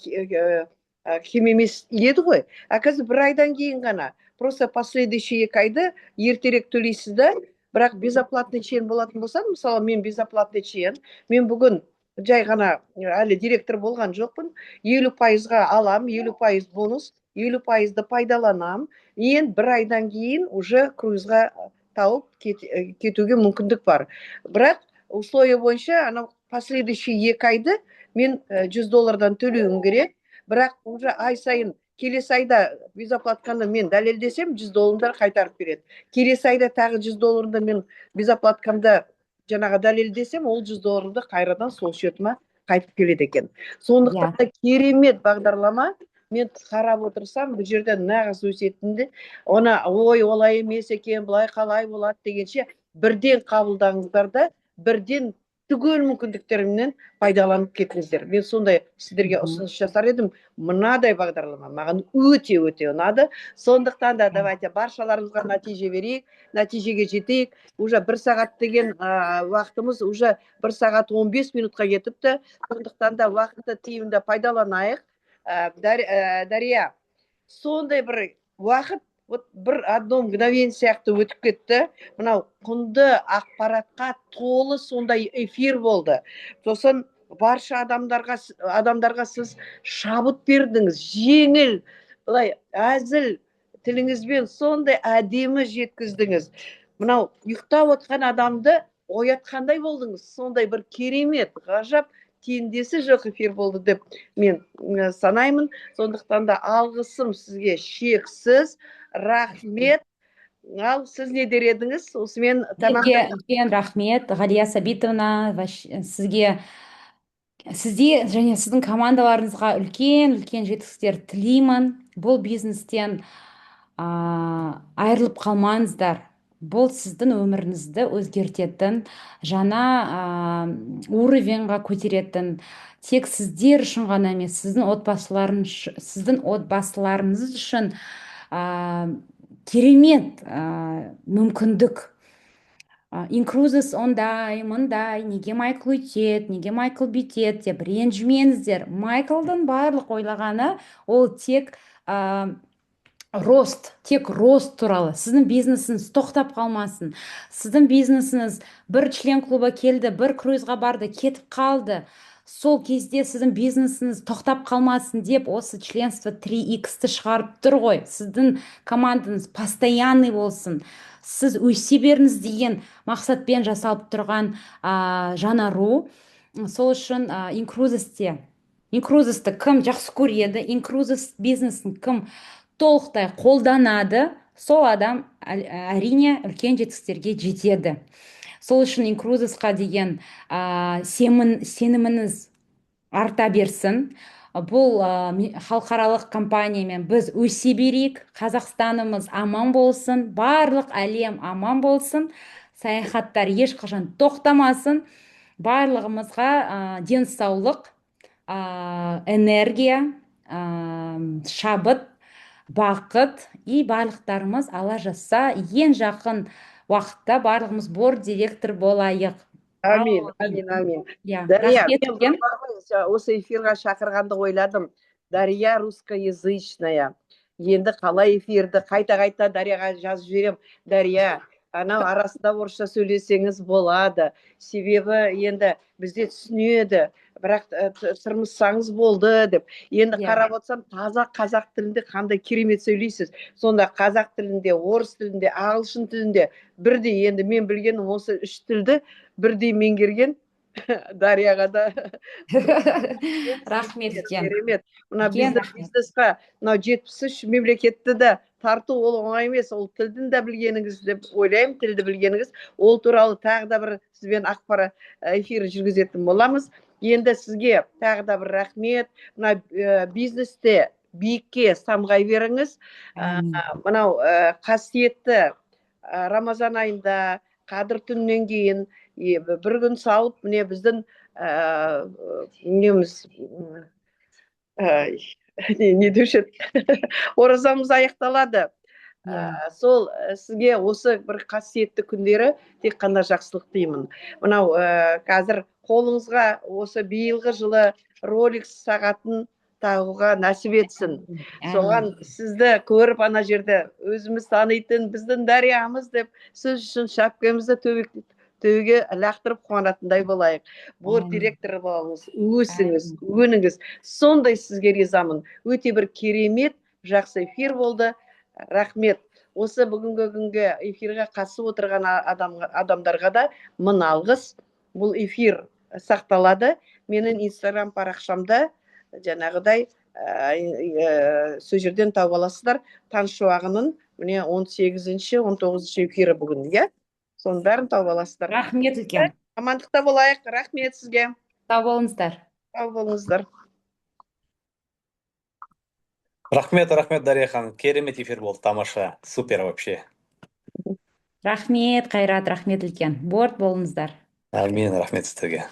кем емес еді ғой. А қазір бір айдан кейін ғана. Просто последующий 2 айды ертерек төлейсіз да, бірақ безоплатный член болатын болса, мысалы, мен безоплатный член, мен бүгін жай ғана әлі директор болған жоқпын, 50%-ға алам, 50% бонус, 50%-ды пайдаланам, ең бір айдан кейін уже круизға тауып кетуге мүмкіндік бар. Бірақ условие бойынша, анау последующий 2 айды мен $100 төлеуім керек, бірақ уже ай сайын келесі айда безоплатканы мен дәлелдесем, $100 қайтарып береді. Келесі айда тағы $100 мен безоплаткамды жаңағы дәлелдесем, ол $100 қайрадан сол шотыма қайтып келеді екен. Сондықтан да керемет бағдарлама. Мен қарап отырсам, бұл жерде нағыз өсетінде, оны ой, олай емес екен, бұлай қалай болады дегенше, бірден қабылдаңыздар да, бірден түгел мүмкіндіктерімнен пайдаланып кетіңіздер. Мен сондай сіздерге ұсыныс жасар едім. Мынадай бағдарлама маған өте ұнады. Сондықтан да давайте баршаларыңызға нәтиже берейік, нәтижеге жетейік. Уже 1 сағат деген уақытымыз уже 1 сағат 15 минутқа кетіпті. Сондықтан да уақытты тиімді пайдаланайық. Дария, сондай бір уақыт вот бір одно мгновение сияқты өтіп кетті. Мынау құнды ақпаратқа толы сондай эфир болды. Сосын барша адамдарға сіз шабыт бердіңіз, жеңіл, былай әзіл тіліңізбен сондай әдемі жеткіздіңіз. Мынау ұйықтап отқан адамды оятқандай болдыңыз. Сондай бір керемет, ғажап, теңдесі жоқ эфир болды деп мен санаймын. Сондықтан да алғысым сізге шексіз. Рахмет. Ал сіз не дер едіңіз? Осымен Үлкен рахмет, Ғалия Сәбитовна, сізге және сіздің командаларыңызға үлкен жетістіктер тілеймін. Бұл бизнестен айырылып қалмаңыздар. Бұл сіздің өміріңізді өзгертетін, жаңа уровеньға көтеретін, тек сіздер үшін ғана емес, сіздің отбасыларыңыз үшін керемет мүмкіндік. Инкрузес ондай, мындай, неге Майкл өйтеді, неге Майкл бүйтеді деп ренжімеңіздер. Майклдың барлық ойлағаны ол тек рост туралы. Сіздің бизнесіңіз тоқтап қалмасын. Сіздің бизнесіңіз бір член клуба келді, бір круизға барды, кетіп қалды. Сол кезде сіздің бизнесіңіз тоқтап қалмасын деп осы членство 3X-ті шығарып тұр ғой. Сіздің командаңыз постоянный болсын. Сіз өсе беріңіз деген мақсатпен жасалып тұрған жаңару. Сол үшін инкрузесте инкрузесті кім жақсы көреді, инкрузес бизнесін кім толықтай қолданады, сол адам әрине үлкен жетістіктерге жетеді. Сол үшін инкрузесқа деген сеніміңіз арта берсін. Бұл халықаралық компаниямен біз өсе берейік, Қазақстанымыз аман болсын, барлық әлем аман болсын, саяхаттар ешқашан тоқтамасын, барлығымызға денсаулық, энергия, шабыт, бақыт и барлықтарымыз алла жазса ең жақын уақытта барлығымыз борд директор болайық. Амин, амин, амин. Иә, Дарья, рахмет мен үлкен. осы эфирға шақырғанды ойладым. Дарья русскоязычная. Енді қалай эфирді қайта Дарьяға жазып жіберем. Дарья, анау арасында орысша сөйлесеңіз болады. Себебі енді бізде түсінеді, бірақ тырмыссаңыз болды деп. Енді қарап отырсам, таза қазақ тілінде қандай керемет сөйлейсіз. Сонда қазақ тілінде, орыс тілінде, ағылшын тілінде бірдей, енді мен білгенім осы 3 тілді бірдей меңгерген Дарьяға да Рахмет үлкен. керемет. Мына бизнесқа, мынау 73 мемлекетті де тарту ол оңай емес. Ол тілдің де білгеніңіз деп ойлаймын, тілді білгеніңіз. Ол туралы тағы да бір сізбен ақпарат эфир жүргізетін боламыз. Енді сізге тағы да бір рахмет. Мына бизнесте биікке самғай беріңіз. Мынау қасиетті Рамазан айында қадір түннен кейін бір күн салып, міне біздің неміз не деуші оразамыз аяқталады. Сол сізге осы бір қасиетті күндері тек қана жақсылық деймін. Мынау қазір қолыңызға осы биылғы жылы Rolex сағатын тағуға нәсіп етсін. Соған сізді көріп ана жерде өзіміз танитын біздің Дарьямыз деп сөз үшін шапкамызды төбеге лақтырып қуанатындай болайық. Борд директоры болыңыз, өсіңіз, өніңіз. Сондай сізге ризамын. Өте бір керемет, жақсы эфир болды. Рахмет. Осы бүгінгі күнге эфирге қатысып отырған адамдарға да мың алғыс. Бұл эфир сақталады. Менің Инстаграм парақшамда жаңағыдай сол жерден тауып аласыздар. Таншуағының міне 18-ші, 19-ші эфирі бүгін, иә? Соның бәрін тауып аласыздар. Рахмет үлкен. Амандықта болайық. Рахмет сізге. Сау болыңыздар. Сау болыңыздар. Рахмет, Дарья ханым. Керемет эфир болды, тамаша. Супер вообще. Рахмет, Қайрат, рахмет үлкен. Борт болыңыздар. Амин, рахмет сіздерге.